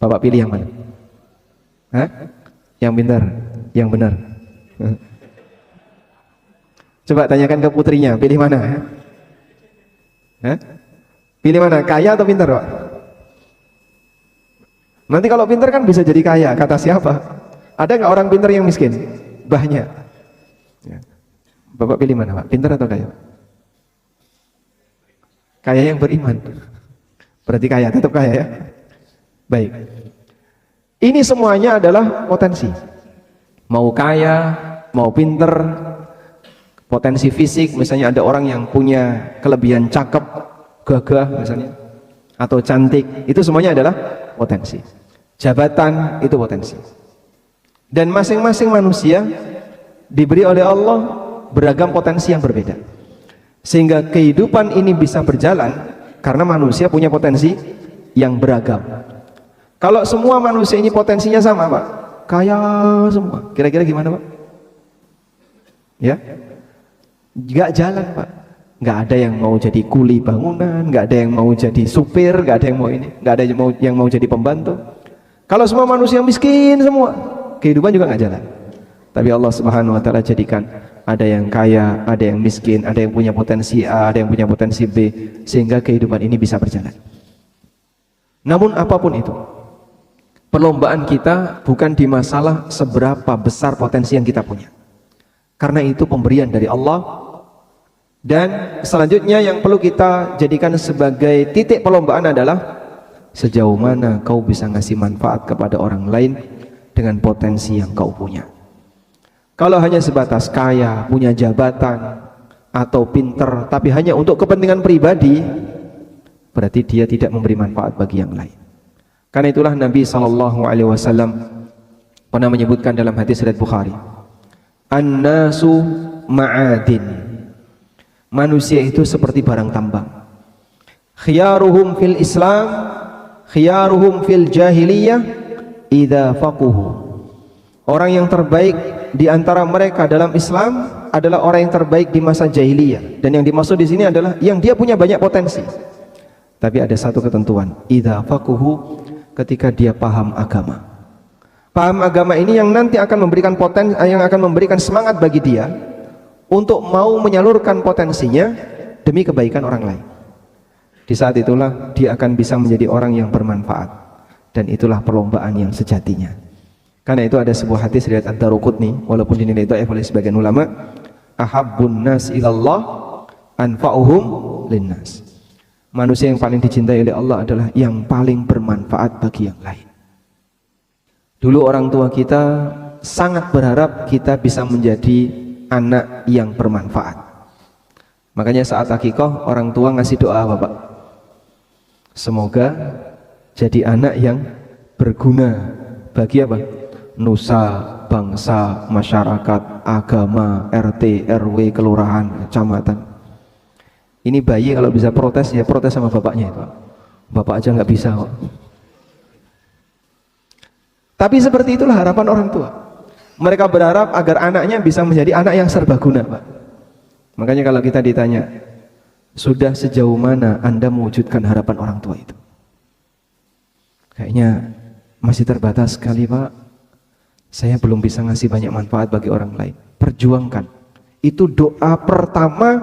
Bapak pilih yang mana? Hah? Yang pintar, yang benar. Coba tanyakan ke putrinya, pilih mana? Hah? Pilih mana? Kaya atau pintar, Pak? Nanti kalau pintar kan bisa jadi kaya, kata siapa? Ada nggak orang pintar yang miskin? Banyak. Ya. Bapak pilih mana, Pak? Pintar atau kaya? Kaya yang beriman. Berarti kaya, tetap kaya ya. Baik. Ini semuanya adalah potensi. Mau kaya, mau pinter, potensi fisik, misalnya ada orang yang punya kelebihan cakep, gagah misalnya, atau cantik, itu semuanya adalah potensi. Jabatan itu potensi. Dan masing-masing manusia diberi oleh Allah beragam potensi yang berbeda. Sehingga kehidupan ini bisa berjalan karena manusia punya potensi yang beragam. Kalau semua manusia ini potensinya sama, Pak, kaya semua, kira-kira gimana, Pak? Ya, nggak jalan, Pak. Nggak ada yang mau jadi kuli bangunan, nggak ada yang mau jadi supir, nggak ada yang mau ini, nggak ada yang mau jadi pembantu. Kalau semua manusia miskin semua, kehidupan juga nggak jalan. Tapi Allah Subhanahu Wa Taala jadikan ada yang kaya, ada yang miskin, ada yang punya potensi A, ada yang punya potensi B, sehingga kehidupan ini bisa berjalan. Namun apapun itu, perlombaan kita bukan di masalah seberapa besar potensi yang kita punya, karena itu pemberian dari Allah. Dan selanjutnya yang perlu kita jadikan sebagai titik perlombaan adalah sejauh mana kau bisa ngasih manfaat kepada orang lain dengan potensi yang kau punya. Kalau hanya sebatas kaya, punya jabatan, atau pinter, tapi hanya untuk kepentingan pribadi, berarti dia tidak memberi manfaat bagi yang lain. Karena itulah Nabi SAW pernah menyebutkan dalam hadis riwayat Bukhari, an-nasu ma'adin, manusia itu seperti barang tambang. Khiyaruhum fil Islam, khiyaruhum fil jahiliyah, idza faquhu. Orang yang terbaik di antara mereka dalam Islam adalah orang yang terbaik di masa jahiliyah. Dan yang dimaksud di sini adalah yang dia punya banyak potensi. Tapi ada satu ketentuan, idza faquhu, ketika dia paham agama. Paham agama ini yang nanti akan memberikan potensi, yang akan memberikan semangat bagi dia untuk mau menyalurkan potensinya demi kebaikan orang lain. Di saat itulah dia akan bisa menjadi orang yang bermanfaat, dan itulah perlombaan yang sejatinya. Karena itu ada sebuah hadis riwayat Ad-Daruqutni, walaupun dinilai dhaif oleh sebagian ulama, ahabbun nas ilallah anfa'uhum linnas. Manusia yang paling dicintai oleh Allah adalah yang paling bermanfaat bagi yang lain. Dulu orang tua kita sangat berharap kita bisa menjadi anak yang bermanfaat. Makanya saat akikah orang tua ngasih doa apa, Pak? Semoga jadi anak yang berguna bagi apa? Nusa, bangsa, masyarakat, agama, RT, RW, kelurahan, kecamatan. Ini bayi kalau bisa protes, ya protes sama bapaknya itu. Bapak aja nggak bisa kok. Tapi seperti itulah harapan orang tua. Mereka berharap agar anaknya bisa menjadi anak yang serbaguna, Pak. Makanya kalau kita ditanya, sudah sejauh mana Anda mewujudkan harapan orang tua itu? Kayaknya masih terbatas sekali, Pak. Saya belum bisa ngasih banyak manfaat bagi orang lain. Perjuangkan. Itu doa pertama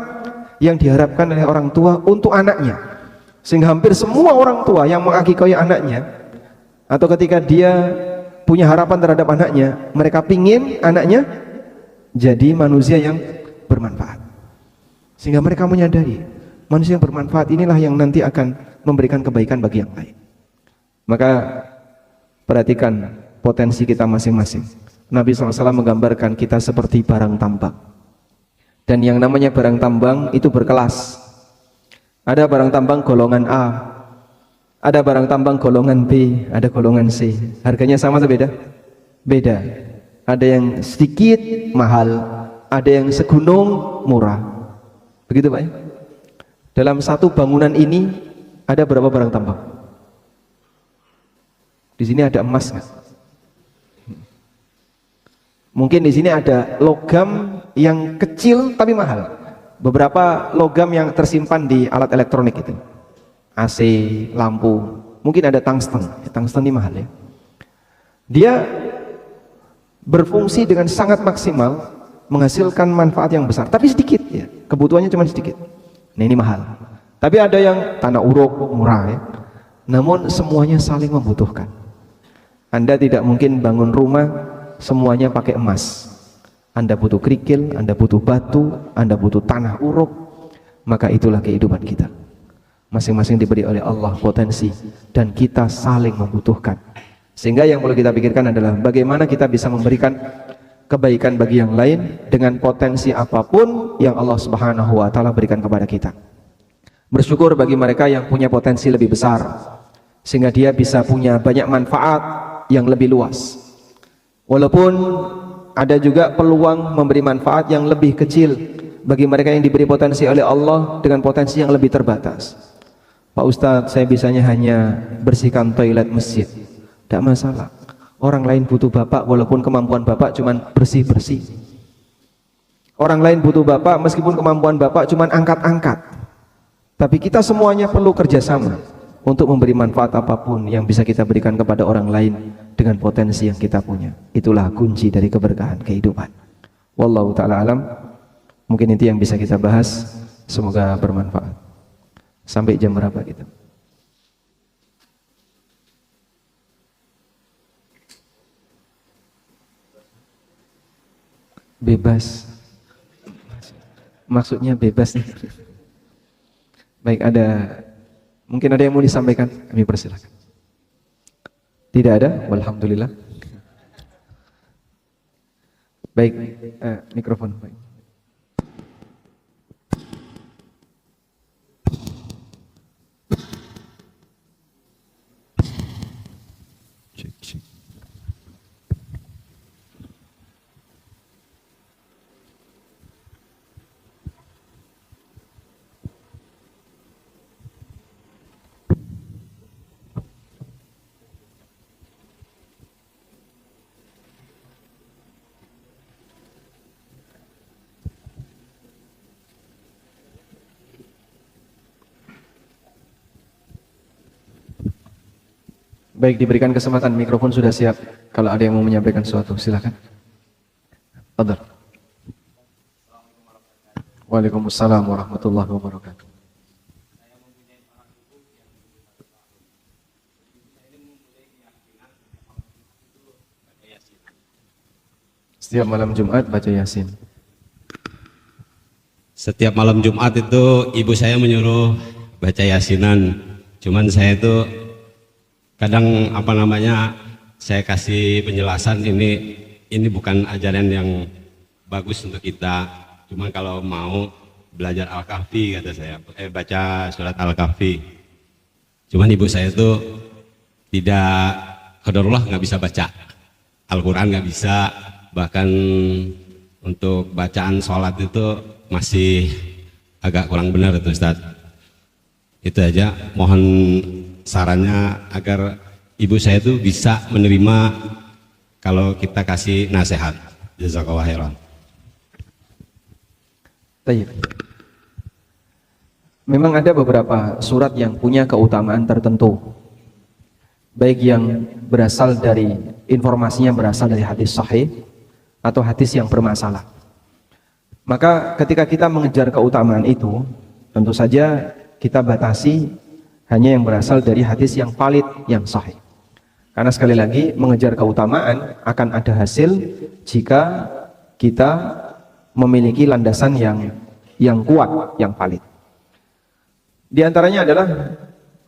yang diharapkan oleh orang tua untuk anaknya. Sehingga hampir semua orang tua yang mengakikahi anaknya, atau ketika dia punya harapan terhadap anaknya, mereka pingin anaknya jadi manusia yang bermanfaat. Sehingga mereka menyadari manusia yang bermanfaat inilah yang nanti akan memberikan kebaikan bagi yang lain. Maka perhatikan potensi kita masing-masing. Nabi SAW menggambarkan kita seperti barang tambang. Dan yang namanya barang tambang itu berkelas. Ada barang tambang golongan A, ada barang tambang golongan B, ada golongan C. Harganya sama atau beda? Beda. Ada yang sedikit mahal, ada yang segunung murah. Begitu, Pak ya? Dalam satu bangunan ini ada berapa barang tambang? Di sini ada emas nggak? Mungkin di sini ada logam yang kecil tapi mahal. beberapa logam yang tersimpan di alat elektronik itu, AC, lampu, mungkin ada tungsten. Tungsten ini mahal ya. Dia berfungsi dengan sangat maksimal, menghasilkan manfaat yang besar, tapi sedikit ya, kebutuhannya cuma sedikit. Nah ini mahal. Tapi ada yang tanah uruk murah ya, namun semuanya saling membutuhkan. Anda tidak mungkin bangun rumah semuanya pakai emas. Anda butuh kerikil, Anda butuh batu, Anda butuh tanah uruk. Maka itulah kehidupan kita. Masing-masing diberi oleh Allah potensi, dan kita saling membutuhkan. Sehingga yang perlu kita pikirkan adalah bagaimana kita bisa memberikan kebaikan bagi yang lain dengan potensi apapun yang Allah Subhanahu wa taala berikan kepada kita. Bersyukur bagi mereka yang punya potensi lebih besar, sehingga dia bisa punya banyak manfaat yang lebih luas. Walaupun ada juga peluang memberi manfaat yang lebih kecil bagi mereka yang diberi potensi oleh Allah dengan potensi yang lebih terbatas. Pak Ustadz, saya bisanya hanya bersihkan toilet masjid. Tidak masalah. Orang lain butuh bapak walaupun kemampuan bapak cuma bersih-bersih. Orang lain butuh bapak meskipun kemampuan bapak cuma angkat-angkat. Tapi kita semuanya perlu kerjasama untuk memberi manfaat apapun yang bisa kita berikan kepada orang lain dengan potensi yang kita punya. Itulah kunci dari keberkahan kehidupan. Wallahu ta'ala alam. Mungkin itu yang bisa kita bahas. Semoga bermanfaat. Sampai jam berapa kita? Bebas. Maksudnya bebas nih. Baik, mungkin ada yang mau disampaikan, kami persilakan. Tidak ada? Walhamdulillah. Baik, mikrofon. Baik. Baik, diberikan kesempatan, mikrofon sudah siap. Kalau ada yang mau menyampaikan sesuatu, silakan. Fadhal. Waalaikumsalam warahmatullahi wabarakatuh. Setiap malam Jumat baca Yasin. Setiap malam Jumat itu ibu saya menyuruh baca Yasinan. Cuman saya itu kadang saya kasih penjelasan ini bukan ajaran yang bagus untuk kita. Cuman kalau mau belajar Al-Kahfi kata saya, baca surat Al-Kahfi. Cuman ibu saya itu tidak, qadarullah nggak bisa baca Al-Quran, nggak bisa, bahkan untuk bacaan sholat itu masih agak kurang benar itu Ustaz. Itu aja, mohon sarannya agar ibu saya itu bisa menerima kalau kita kasih nasihat. Jazakallahu khairan. Memang ada beberapa surat yang punya keutamaan tertentu, baik yang berasal dari informasinya berasal dari hadis sahih atau hadis yang bermasalah. Maka ketika kita mengejar keutamaan itu, tentu saja kita batasi hanya yang berasal dari hadis yang valid, yang sahih. Karena sekali lagi, mengejar keutamaan akan ada hasil jika kita memiliki landasan yang kuat, yang valid. Di antaranya adalah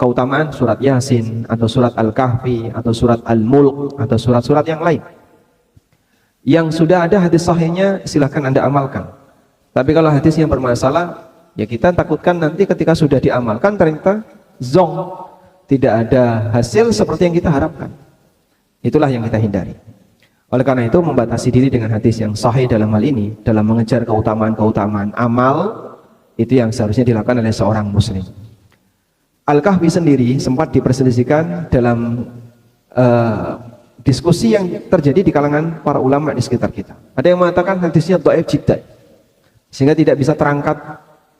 keutamaan surat Yasin, atau surat Al-Kahfi, atau surat Al-Mulk, atau surat-surat yang lain. Yang sudah ada hadis sahihnya, silahkan Anda amalkan. Tapi kalau hadis yang bermasalah, ya kita takutkan nanti ketika sudah diamalkan ternyata zong, tidak ada hasil seperti yang kita harapkan. Itulah yang kita hindari. Oleh karena itu, membatasi diri dengan hadis yang sahih dalam hal ini, dalam mengejar keutamaan-keutamaan amal, itu yang seharusnya dilakukan oleh seorang muslim. Al-Kahfi sendiri sempat diperselisihkan dalam diskusi yang terjadi di kalangan para ulama di sekitar kita. Ada yang mengatakan hadisnya dhaif jiddan, sehingga tidak bisa terangkat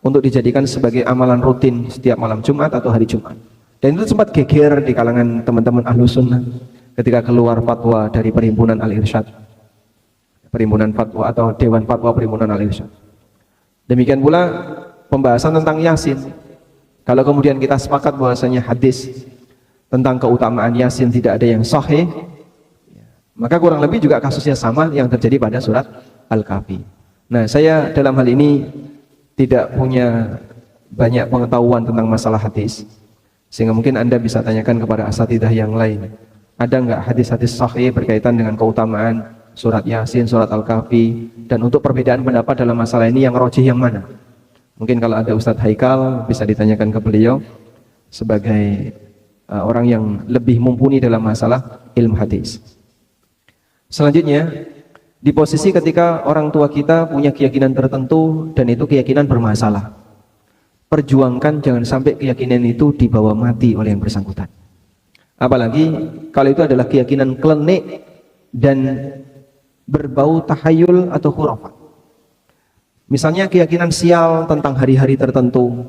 untuk dijadikan sebagai amalan rutin setiap malam Jumat atau hari Jumat. Dan itu sempat geger di kalangan teman-teman Ahlus Sunnah ketika keluar fatwa dari Perhimpunan Al-Irsyad, Perhimpunan Fatwa atau Dewan Fatwa Perhimpunan Al-Irsyad. Demikian pula pembahasan tentang Yasin. Kalau kemudian kita sepakat bahwasanya hadis tentang keutamaan Yasin tidak ada yang sahih, maka kurang lebih juga kasusnya sama yang terjadi pada surat Al-Kahfi. Nah, saya dalam hal ini tidak punya banyak pengetahuan tentang masalah hadis, sehingga mungkin Anda bisa tanyakan kepada asatidzah yang lain. Ada nggak hadis-hadis sahih berkaitan dengan keutamaan surat Yasin, surat Al-Kahfi, dan untuk perbedaan pendapat dalam masalah ini yang rajih yang mana? Mungkin kalau ada Ustadz Haikal bisa ditanyakan ke beliau sebagai orang yang lebih mumpuni dalam masalah ilmu hadis. Selanjutnya, di posisi ketika orang tua kita punya keyakinan tertentu dan itu keyakinan bermasalah, perjuangkan jangan sampai keyakinan itu dibawa mati oleh yang bersangkutan. Apalagi kalau itu adalah keyakinan klenik dan berbau tahayul atau khurafat. Misalnya keyakinan sial tentang hari-hari tertentu,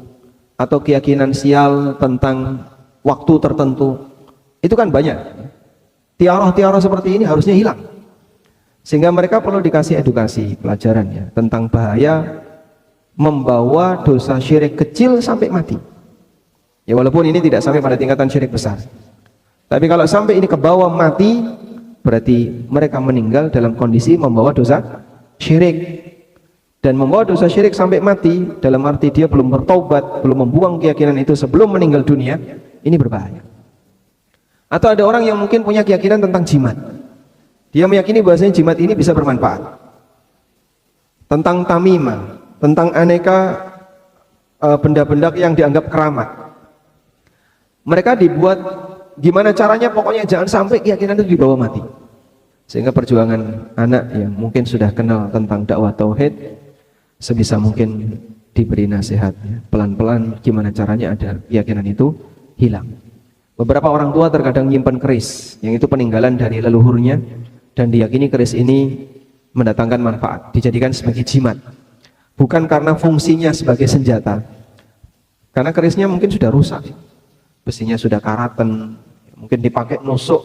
atau keyakinan sial tentang waktu tertentu, itu kan banyak. Tiarah-tiarah seperti ini harusnya hilang, sehingga mereka perlu dikasih edukasi, pelajaran ya, tentang bahaya membawa dosa syirik kecil sampai mati. Ya, walaupun ini tidak sampai pada tingkatan syirik besar, tapi kalau sampai ini ke bawah mati, berarti mereka meninggal dalam kondisi membawa dosa syirik. Dan membawa dosa syirik sampai mati, dalam arti dia belum bertaubat, belum membuang keyakinan itu sebelum meninggal dunia, ini berbahaya. Atau ada orang yang mungkin punya keyakinan tentang jimat. Dia meyakini bahwasanya jimat ini bisa bermanfaat. Tentang tamimah, tentang aneka benda-benda yang dianggap keramat. Mereka dibuat gimana caranya, pokoknya jangan sampai keyakinan itu dibawa mati. Sehingga perjuangan anak yang mungkin sudah kenal tentang dakwah tauhid, sebisa mungkin diberi nasihat ya, pelan-pelan gimana caranya ada keyakinan itu hilang. Beberapa orang tua terkadang nyimpan keris yang itu peninggalan dari leluhurnya dan diyakini keris ini mendatangkan manfaat, dijadikan sebagai jimat, bukan karena fungsinya sebagai senjata, karena kerisnya mungkin sudah rusak, besinya sudah karatan, mungkin dipakai nusuk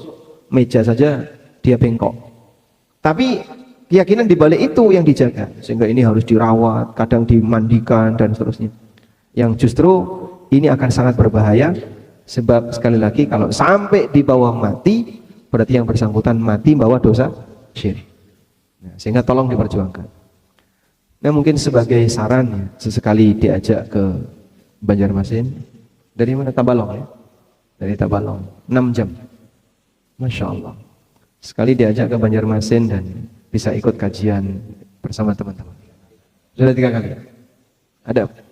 meja saja dia bengkok. Tapi keyakinan dibalik itu yang dijaga, sehingga ini harus dirawat, kadang dimandikan dan seterusnya. Yang justru ini akan sangat berbahaya, sebab sekali lagi kalau sampai di bawah mati, berarti yang bersangkutan mati bawa dosa syirik. Nah, sehingga tolong diperjuangkan. Nah, mungkin sebagai saran ya, sesekali diajak ke Banjarmasin. Dari mana? Tabalong ya? Dari Tabalong 6 jam, Masya Allah. Sekali diajak ke Banjarmasin dan bisa ikut kajian bersama teman-teman. Sudah 3 kali.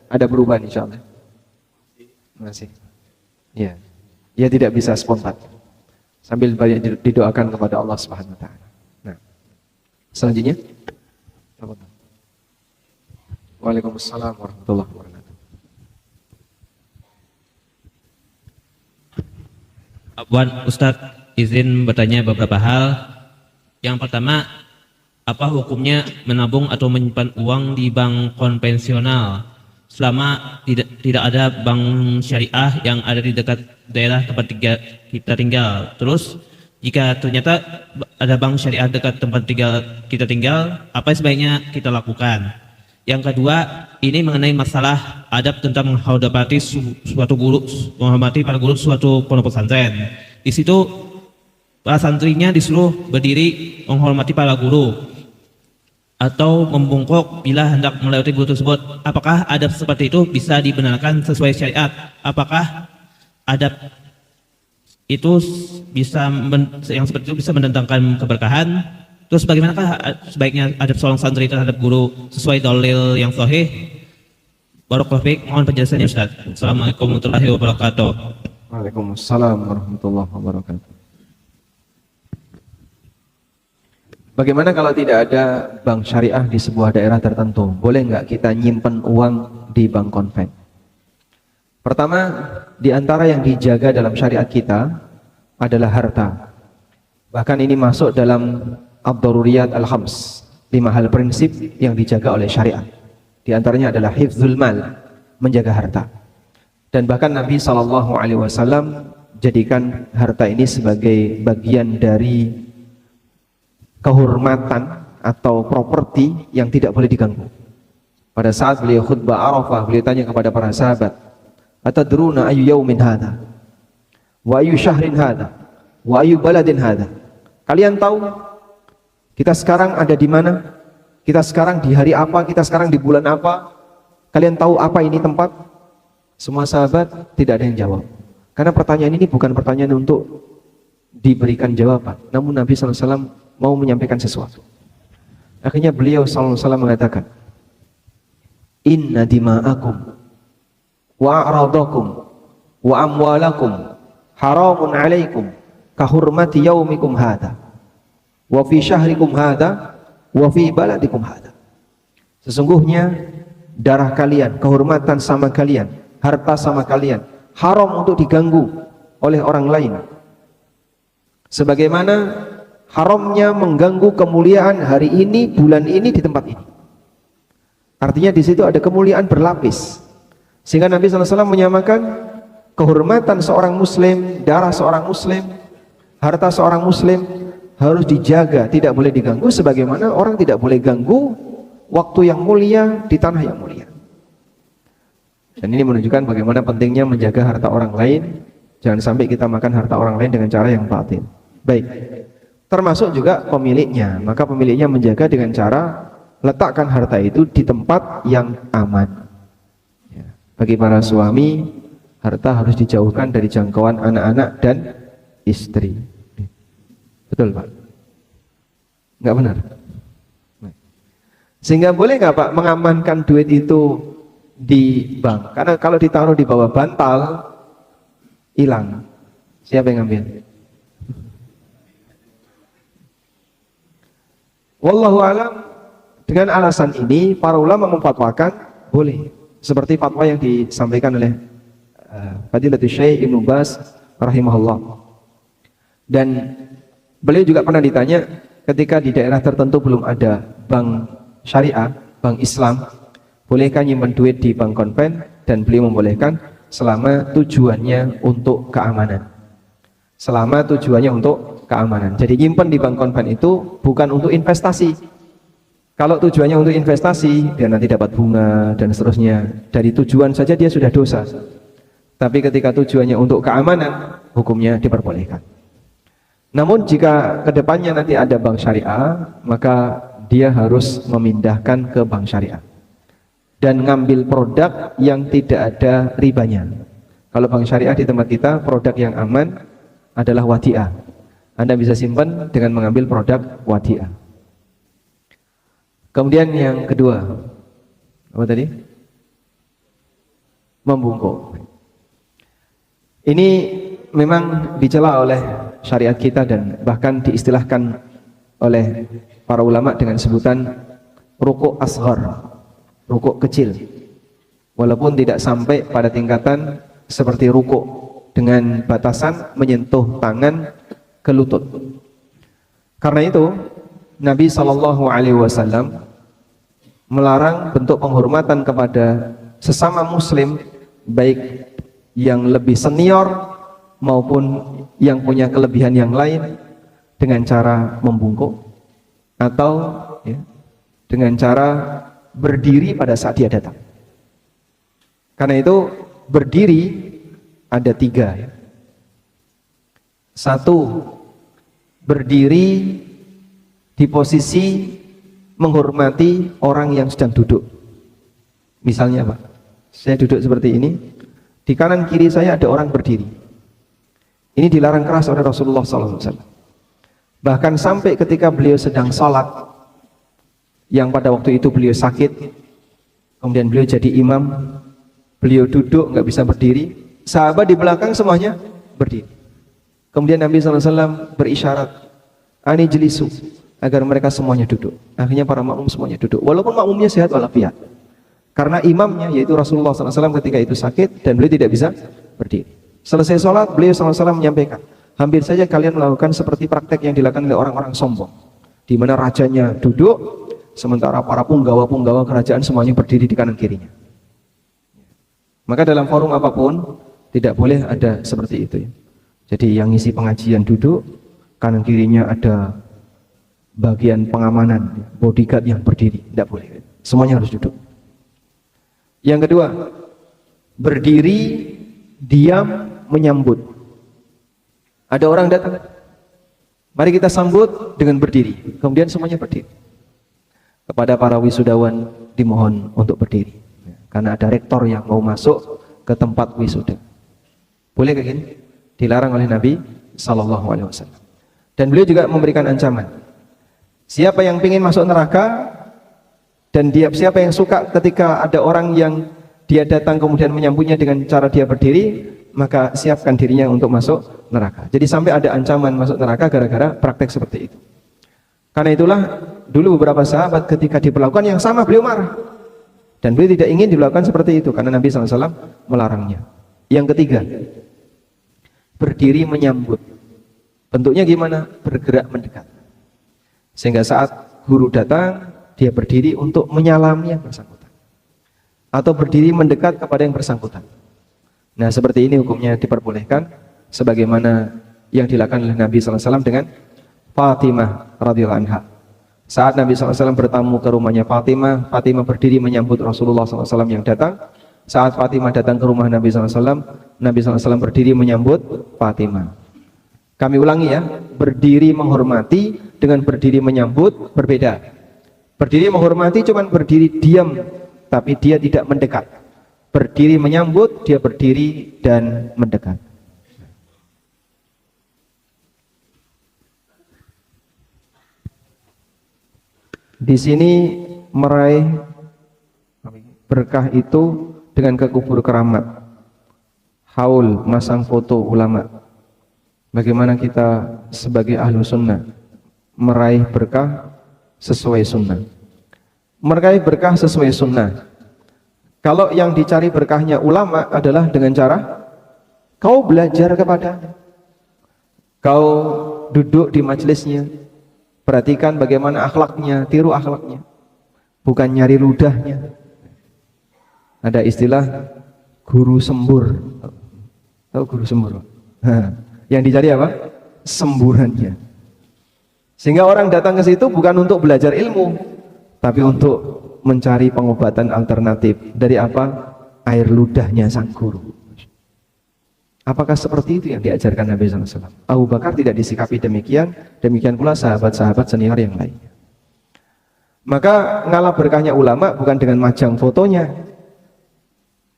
Ada perubahan insya Allah. Masih. Ya. Ya tidak bisa spontan. Sambil banyak didoakan kepada Allah Subhanahu wa taala. Nah. Selanjutnya. Waalaikumsalam warahmatullahi wabarakatuh. Abwan Ustadz, izin bertanya beberapa hal. Yang pertama, apa hukumnya menabung atau menyimpan uang di bank konvensional selama tidak ada bank syariah yang ada di dekat daerah tempat kita tinggal? Terus jika ternyata ada bank syariah dekat tempat kita tinggal, apa sebaiknya kita lakukan? Yang kedua, ini mengenai masalah adab tentang menghormati suatu guru, menghormati para guru suatu pondok pesantren. Di situ para santrinya disuruh berdiri menghormati para guru atau membungkuk bila hendak melewati guru tersebut. Apakah adab seperti itu bisa dibenarkan sesuai syariat? Apakah adab itu yang seperti itu bisa mendatangkan keberkahan? Terus bagaimanakah sebaiknya adab seorang santri terhadap guru sesuai dalil yang sahih? Barakallahu fiik, mohon penjelasannya Ustaz. Assalamualaikum warahmatullahi wabarakatuh. Waalaikumsalam warahmatullahi wabarakatuh. Bagaimana kalau tidak ada bank syariah di sebuah daerah tertentu? Boleh nggak kita nyimpen uang di bank konven? Pertama, di antara yang dijaga dalam syariat kita adalah harta. Bahkan ini masuk dalam ad-daruriyat al-khams, 5 hal prinsip yang dijaga oleh syariat. Di antaranya adalah hifdzul mal, menjaga harta. Dan bahkan Nabi SAW jadikan harta ini sebagai bagian dari kehormatan atau properti yang tidak boleh diganggu. Pada saat beliau khutbah Arafah, beliau tanya kepada para sahabat, "Atadruna ayu yaumin hadha? Wa ayu syahrin hadha? Wa ayu baladin hadha?" Kalian tahu kita sekarang ada di mana? Kita sekarang di hari apa? Kita sekarang di bulan apa? Kalian tahu apa ini tempat? Semua sahabat tidak ada yang jawab. Karena pertanyaan ini bukan pertanyaan untuk diberikan jawaban, namun Nabi SAW mau menyampaikan sesuatu. Akhirnya beliau SAW mengatakan, "Inna dima'akum wa a'radakum wa amwalakum haramun alaikum kahurmati yaumikum hadha wa fi syahrikum hadha wa fi baladikum hadha." Sesungguhnya darah kalian, kehormatan sama kalian, harta sama kalian haram untuk diganggu oleh orang lain, sebagaimana haramnya mengganggu kemuliaan hari ini, bulan ini, di tempat ini. Artinya di situ ada kemuliaan berlapis, sehingga Nabi SAW menyamakan kehormatan seorang muslim, darah seorang muslim, harta seorang muslim harus dijaga, tidak boleh diganggu, sebagaimana orang tidak boleh ganggu waktu yang mulia di tanah yang mulia. Dan ini menunjukkan bagaimana pentingnya menjaga harta orang lain. Jangan sampai kita makan harta orang lain dengan cara yang batil. Baik, termasuk juga pemiliknya. Maka pemiliknya menjaga dengan cara letakkan harta itu di tempat yang aman. Ya. Bagi para suami, harta harus dijauhkan dari jangkauan anak-anak dan istri. Betul Pak? Enggak benar? Sehingga boleh nggak Pak mengamankan duit itu di bank? Karena kalau ditaruh di bawah bantal, hilang. Siapa yang ngambil? Wallahu alam. Dengan alasan ini para ulama memfatwakan boleh, seperti fatwa yang disampaikan oleh Fadilatul Syekh Ibnu Baz rahimahullah. Dan beliau juga pernah ditanya, ketika di daerah tertentu belum ada bank syariah, bank Islam, bolehkah nyimpan duit di bank konven? Dan beliau membolehkan selama tujuannya untuk keamanan. Selama tujuannya untuk keamanan. Jadi nyimpan di bank konven itu bukan untuk investasi. Kalau tujuannya untuk investasi, dia nanti dapat bunga dan seterusnya. Dari tujuan saja dia sudah dosa. Tapi ketika tujuannya untuk keamanan, hukumnya diperbolehkan. Namun jika kedepannya nanti ada bank syariah, maka dia harus memindahkan ke bank syariah dan ngambil produk yang tidak ada ribanya. Kalau bank syariah di tempat kita, produk yang aman adalah wadiah. Anda bisa simpan dengan mengambil produk wadiah. Kemudian yang kedua, apa tadi? Membungkuk. Ini memang dicela oleh syariat kita dan bahkan diistilahkan oleh para ulama dengan sebutan rukuk asghar, rukuk kecil. Walaupun tidak sampai pada tingkatan seperti rukuk dengan batasan menyentuh tangan ke lutut. Karena itu Nabi SAW melarang bentuk penghormatan kepada sesama muslim, baik yang lebih senior maupun yang punya kelebihan yang lain, dengan cara membungkuk atau ya, dengan cara berdiri pada saat dia datang. Karena itu berdiri ada tiga ya. Satu, berdiri di posisi menghormati orang yang sedang duduk. Misalnya Pak, saya duduk seperti ini, di kanan kiri saya ada orang berdiri. Ini dilarang keras oleh Rasulullah SAW. Bahkan sampai ketika beliau sedang sholat, yang pada waktu itu beliau sakit, kemudian beliau jadi imam, beliau duduk nggak bisa berdiri, sahabat di belakang semuanya berdiri. Kemudian Nabi SAW berisyarat, ani jelisu, agar mereka semuanya duduk. Akhirnya para makmum semuanya duduk, walaupun makmumnya sehat walafiat, karena imamnya yaitu Rasulullah SAW ketika itu sakit dan beliau tidak bisa berdiri. Selesai sholat, beliau SAW menyampaikan, hampir saja kalian melakukan seperti praktek yang dilakukan oleh orang-orang sombong, di mana rajanya duduk, sementara para punggawa-punggawa kerajaan semuanya berdiri di kanan kirinya. Maka dalam forum apapun tidak boleh ada seperti itu ya. Jadi yang ngisi pengajian duduk, kanan kirinya ada bagian pengamanan, bodyguard yang berdiri, tidak boleh. Semuanya harus duduk. Yang kedua, berdiri, diam, menyambut. Ada orang datang, mari kita sambut dengan berdiri. Kemudian semuanya berdiri. Kepada para wisudawan dimohon untuk berdiri, karena ada rektor yang mau masuk ke tempat wisuda. Boleh kayak gini? Dilarang oleh Nabi Sallallahu Alaihi Wasallam. Dan beliau juga memberikan ancaman. Siapa yang ingin masuk neraka dan siapa yang suka ketika ada orang yang dia datang kemudian menyambutnya dengan cara dia berdiri, maka siapkan dirinya untuk masuk neraka. Jadi sampai ada ancaman masuk neraka gara-gara praktek seperti itu. Karena itulah dulu beberapa sahabat ketika diperlakukan yang sama beliau marah. Dan beliau tidak ingin dilakukan seperti itu karena Nabi SAW melarangnya. Yang ketiga, berdiri menyambut. Bentuknya gimana? Bergerak mendekat. Sehingga saat guru datang, dia berdiri untuk menyalami yang bersangkutan. Atau berdiri mendekat kepada yang bersangkutan. Nah seperti ini hukumnya diperbolehkan sebagaimana yang dilakukan oleh Nabi SAW dengan Fatimah radhiyallahu anha. Saat Nabi SAW bertamu ke rumahnya Fatimah, Fatimah berdiri menyambut Rasulullah SAW yang datang. Saat Fatimah datang ke rumah Nabi SAW, Nabi SAW berdiri menyambut Fatimah. Kami ulangi ya, berdiri menghormati dengan berdiri menyambut berbeda. Berdiri menghormati cuma berdiri diam, tapi dia tidak mendekat. Berdiri menyambut, dia berdiri dan mendekat. Di sini meraih berkah itu dengan ke kubur keramat, haul, masang foto ulama. Bagaimana kita sebagai ahlu sunnah meraih berkah sesuai sunnah? Meraih berkah sesuai sunnah. Kalau yang dicari berkahnya ulama adalah dengan cara kau belajar kepadanya, kau duduk di majelisnya, perhatikan bagaimana akhlaknya, tiru akhlaknya, bukan nyari ludahnya. Ada istilah guru sembur. Tahu guru sembur? Yang dicari apa? Semburannya. Sehingga orang datang ke situ bukan untuk belajar ilmu, tapi untuk mencari pengobatan alternatif. Dari apa? Air ludahnya sang guru. Apakah seperti itu yang diajarkan Nabi SAW? Abu Bakar tidak disikapi demikian, demikian pula sahabat-sahabat senior yang lainnya. Maka ngalah berkahnya ulama bukan dengan majang fotonya.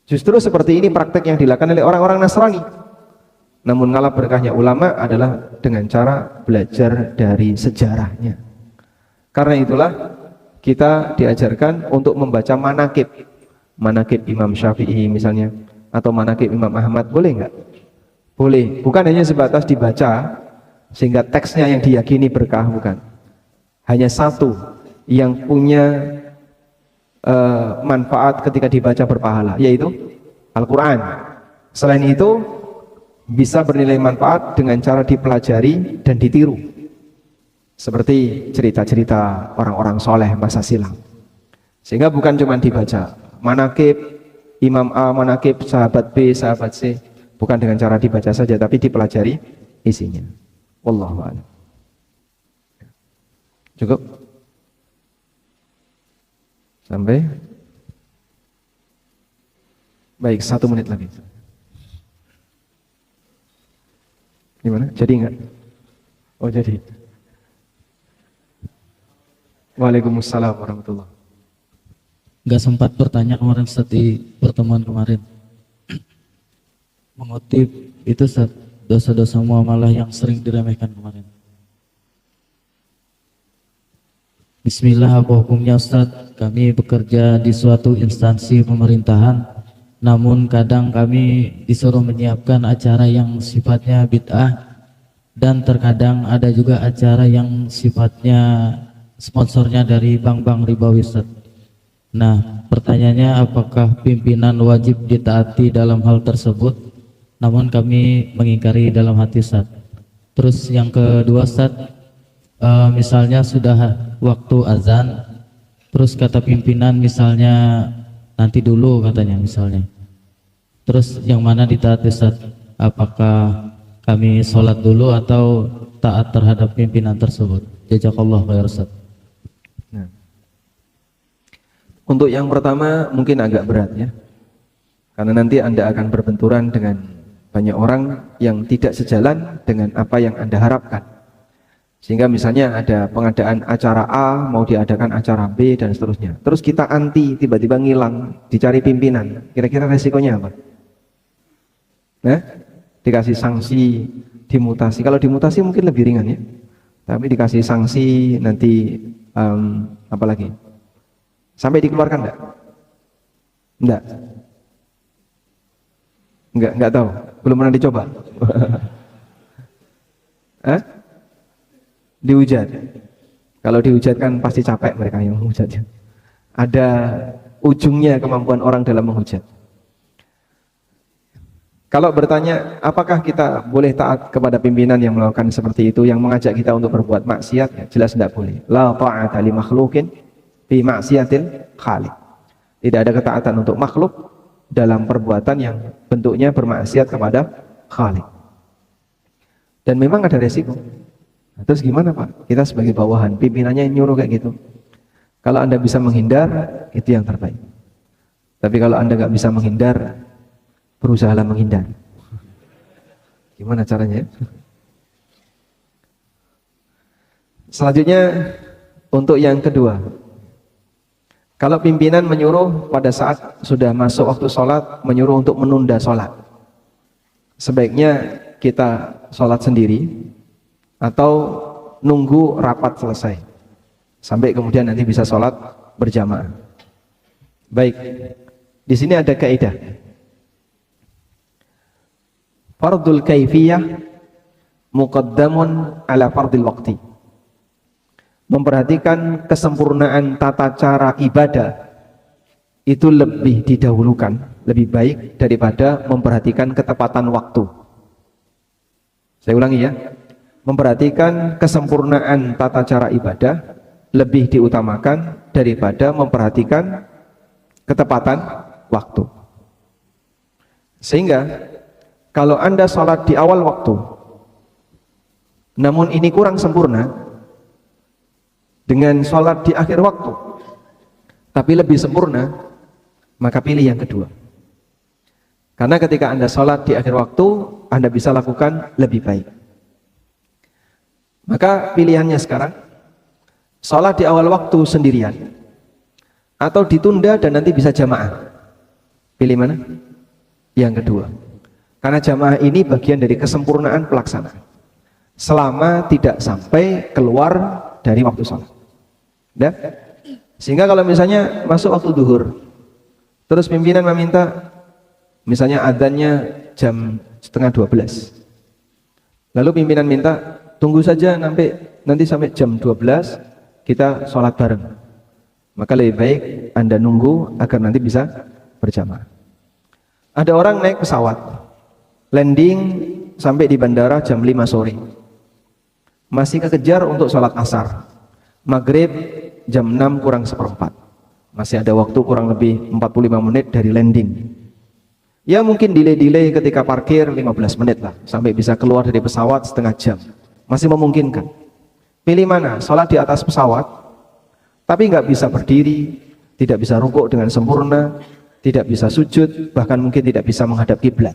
Justru seperti ini praktek yang dilakukan oleh orang-orang Nasrani. Namun ngalah berkahnya ulama adalah dengan cara belajar dari sejarahnya. Karena itulah kita diajarkan untuk membaca manakib. Manakib Imam Syafi'i misalnya, atau manakib Imam Ahmad, boleh enggak? Boleh, bukan hanya sebatas dibaca sehingga teksnya yang diyakini berkah, bukan. Hanya satu yang punya manfaat ketika dibaca berpahala, yaitu Al-Quran. Selain itu bisa bernilai manfaat dengan cara dipelajari dan ditiru, seperti cerita-cerita orang-orang soleh masa silam. Sehingga bukan cuma dibaca manakib Imam A, manakib sahabat B, sahabat C, bukan dengan cara dibaca saja, tapi dipelajari isinya. Wallahu a'lam. Cukup? Sampai? Baik, 1 menit lagi. Gimana? Jadi enggak? Oh jadi. Waalaikumsalam warahmatullahi. Enggak sempat bertanya kemarin Ustaz di pertemuan kemarin. Mengutip itu Ustaz, dosa-dosa muamalah yang sering diremehkan kemarin. Bismillah, apa hukumnya Ustaz? Kami bekerja di suatu instansi pemerintahan, namun kadang kami disuruh menyiapkan acara yang sifatnya bid'ah, dan terkadang ada juga acara yang sifatnya sponsornya dari bank-bank ribawi Ustaz. Nah, pertanyaannya, apakah pimpinan wajib ditaati dalam hal tersebut? Namun kami mengingkari dalam hati Ustaz. Terus yang kedua Ustaz, misalnya sudah waktu azan, Terus kata pimpinan misalnya nanti dulu katanya misalnya. Terus yang mana ditaati Ustaz? Apakah kami sholat dulu atau taat terhadap pimpinan tersebut? Jazakallah khair Ustaz. Nah. Untuk yang pertama mungkin agak berat ya. Karena nanti Anda akan berbenturan dengan banyak orang yang tidak sejalan dengan apa yang Anda harapkan. Sehingga misalnya ada pengadaan acara A, mau diadakan acara B dan seterusnya. Terus kita anti, tiba-tiba ngilang, dicari pimpinan. Kira-kira resikonya apa? Nah, dikasih sanksi, dimutasi. Kalau dimutasi mungkin lebih ringan ya. Tapi dikasih sanksi nanti apa lagi? Sampai dikeluarkan enggak? Enggak. Enggak tahu. Belum pernah dicoba. Hah? Dihujat. Kalau dihujat kan pasti capek mereka yang menghujat. Ada ujungnya kemampuan orang dalam menghujat. Kalau bertanya, apakah kita boleh taat kepada pimpinan yang melakukan seperti itu, yang mengajak kita untuk berbuat maksiat? Ya, jelas tidak boleh. La ta'ata li makhlukin fi maksiatil khaliq. Tidak ada ketaatan untuk makhluk dalam perbuatan yang bentuknya bermaksiat kepada Khaliq. Dan memang ada resiko. Nah, terus gimana Pak? Kita sebagai bawahan, pimpinannya nyuruh kayak gitu. Kalau Anda bisa menghindar, itu yang terbaik. Tapi kalau Anda nggak bisa menghindar, berusahalah menghindar. Gimana caranya? Selanjutnya, untuk yang kedua. Kalau pimpinan menyuruh pada saat sudah masuk waktu sholat, menyuruh untuk menunda sholat, sebaiknya kita sholat sendiri atau nunggu rapat selesai sampai kemudian nanti bisa sholat berjamaah. Baik, di sini ada kaidah. Fardul kaifiyah muqaddamun ala fardil waqti. Memperhatikan kesempurnaan tata cara ibadah itu lebih didahulukan, lebih baik daripada memperhatikan ketepatan waktu. Saya ulangi ya, memperhatikan kesempurnaan tata cara ibadah lebih diutamakan daripada memperhatikan ketepatan waktu. Sehingga kalau Anda sholat di awal waktu namun ini kurang sempurna dengan sholat di akhir waktu tapi lebih sempurna, maka pilih yang kedua. Karena ketika Anda sholat di akhir waktu, Anda bisa lakukan lebih baik. Maka pilihannya sekarang, sholat di awal waktu sendirian atau ditunda dan nanti bisa jamaah. Pilih mana? Yang kedua. Karena jamaah ini bagian dari kesempurnaan pelaksanaan selama tidak sampai keluar dari waktu sholat. Ya? Sehingga kalau misalnya masuk waktu duhur, terus pimpinan meminta misalnya adzannya jam 11:30, lalu pimpinan minta tunggu saja nanti sampai jam 12 kita sholat bareng, maka lebih baik Anda nunggu agar nanti bisa berjamaah. Ada orang naik pesawat, landing sampai di bandara jam 5 sore, masih kekejar untuk sholat asar, maghrib jam 6 kurang seperempat, masih ada waktu kurang lebih 45 menit dari landing. Ya mungkin delay ketika parkir 15 menit lah, sampai bisa keluar dari pesawat setengah jam, masih memungkinkan. Pilih mana? Sholat di atas pesawat tapi nggak bisa berdiri, tidak bisa rukuk dengan sempurna, tidak bisa sujud, bahkan mungkin tidak bisa menghadap kiblat.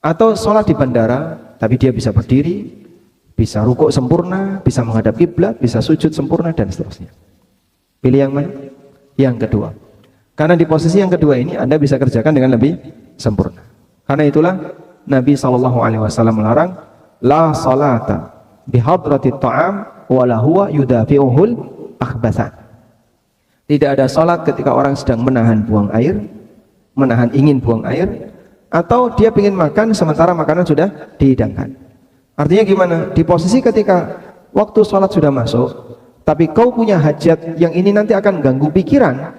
Atau sholat di bandara tapi dia bisa berdiri, bisa rukuk sempurna, bisa menghadap kiblat, bisa sujud sempurna dan seterusnya. Pilih yang mana? Yang kedua. Karena di posisi yang kedua ini Anda bisa kerjakan dengan lebih sempurna. Karena itulah Nabi SAW melarang la salata bihadratit ta'am wala huwa yudafi'uhul akhbathan. Tidak ada salat ketika orang sedang menahan buang air, menahan ingin buang air, atau dia ingin makan sementara makanan sudah dihidangkan. Artinya gimana? Di posisi ketika waktu sholat sudah masuk, tapi kau punya hajat yang ini nanti akan ganggu pikiran,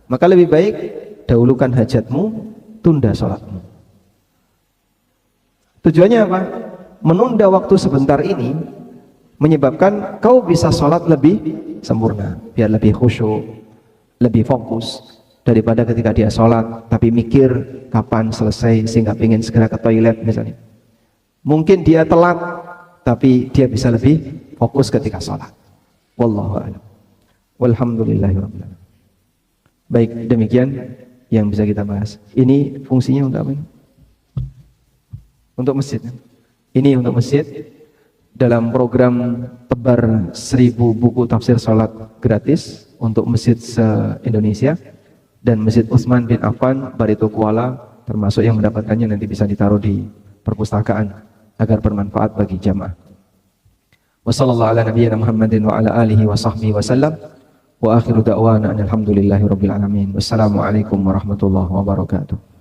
maka lebih baik dahulukan hajatmu, tunda sholatmu. Tujuannya apa? Menunda waktu sebentar ini menyebabkan kau bisa sholat lebih sempurna, biar lebih khusyuk, lebih fokus daripada ketika dia sholat tapi mikir kapan selesai sehingga ingin segera ke toilet misalnya. Mungkin dia telat tapi dia bisa lebih fokus ketika sholat. Wallahu a'lam. Walhamdulillahirabbil alamin. Baik, demikian yang bisa kita bahas. Ini fungsinya untuk apa ini? Untuk masjid. Ini untuk masjid dalam program tebar 1000 buku tafsir salat gratis untuk masjid se-Indonesia, dan Masjid Utsman bin Affan Barito Kuala termasuk yang mendapatkannya nanti bisa ditaruh di perpustakaan agar bermanfaat bagi jamaah. Wassallallahu ala nabiyyina Muhammadin wa ala alihi wa sahbihi wa sallam. Wa akhiru da'wana alhamdulillahi rabbil alamin. Wassalamualaikum warahmatullahi wabarakatuh.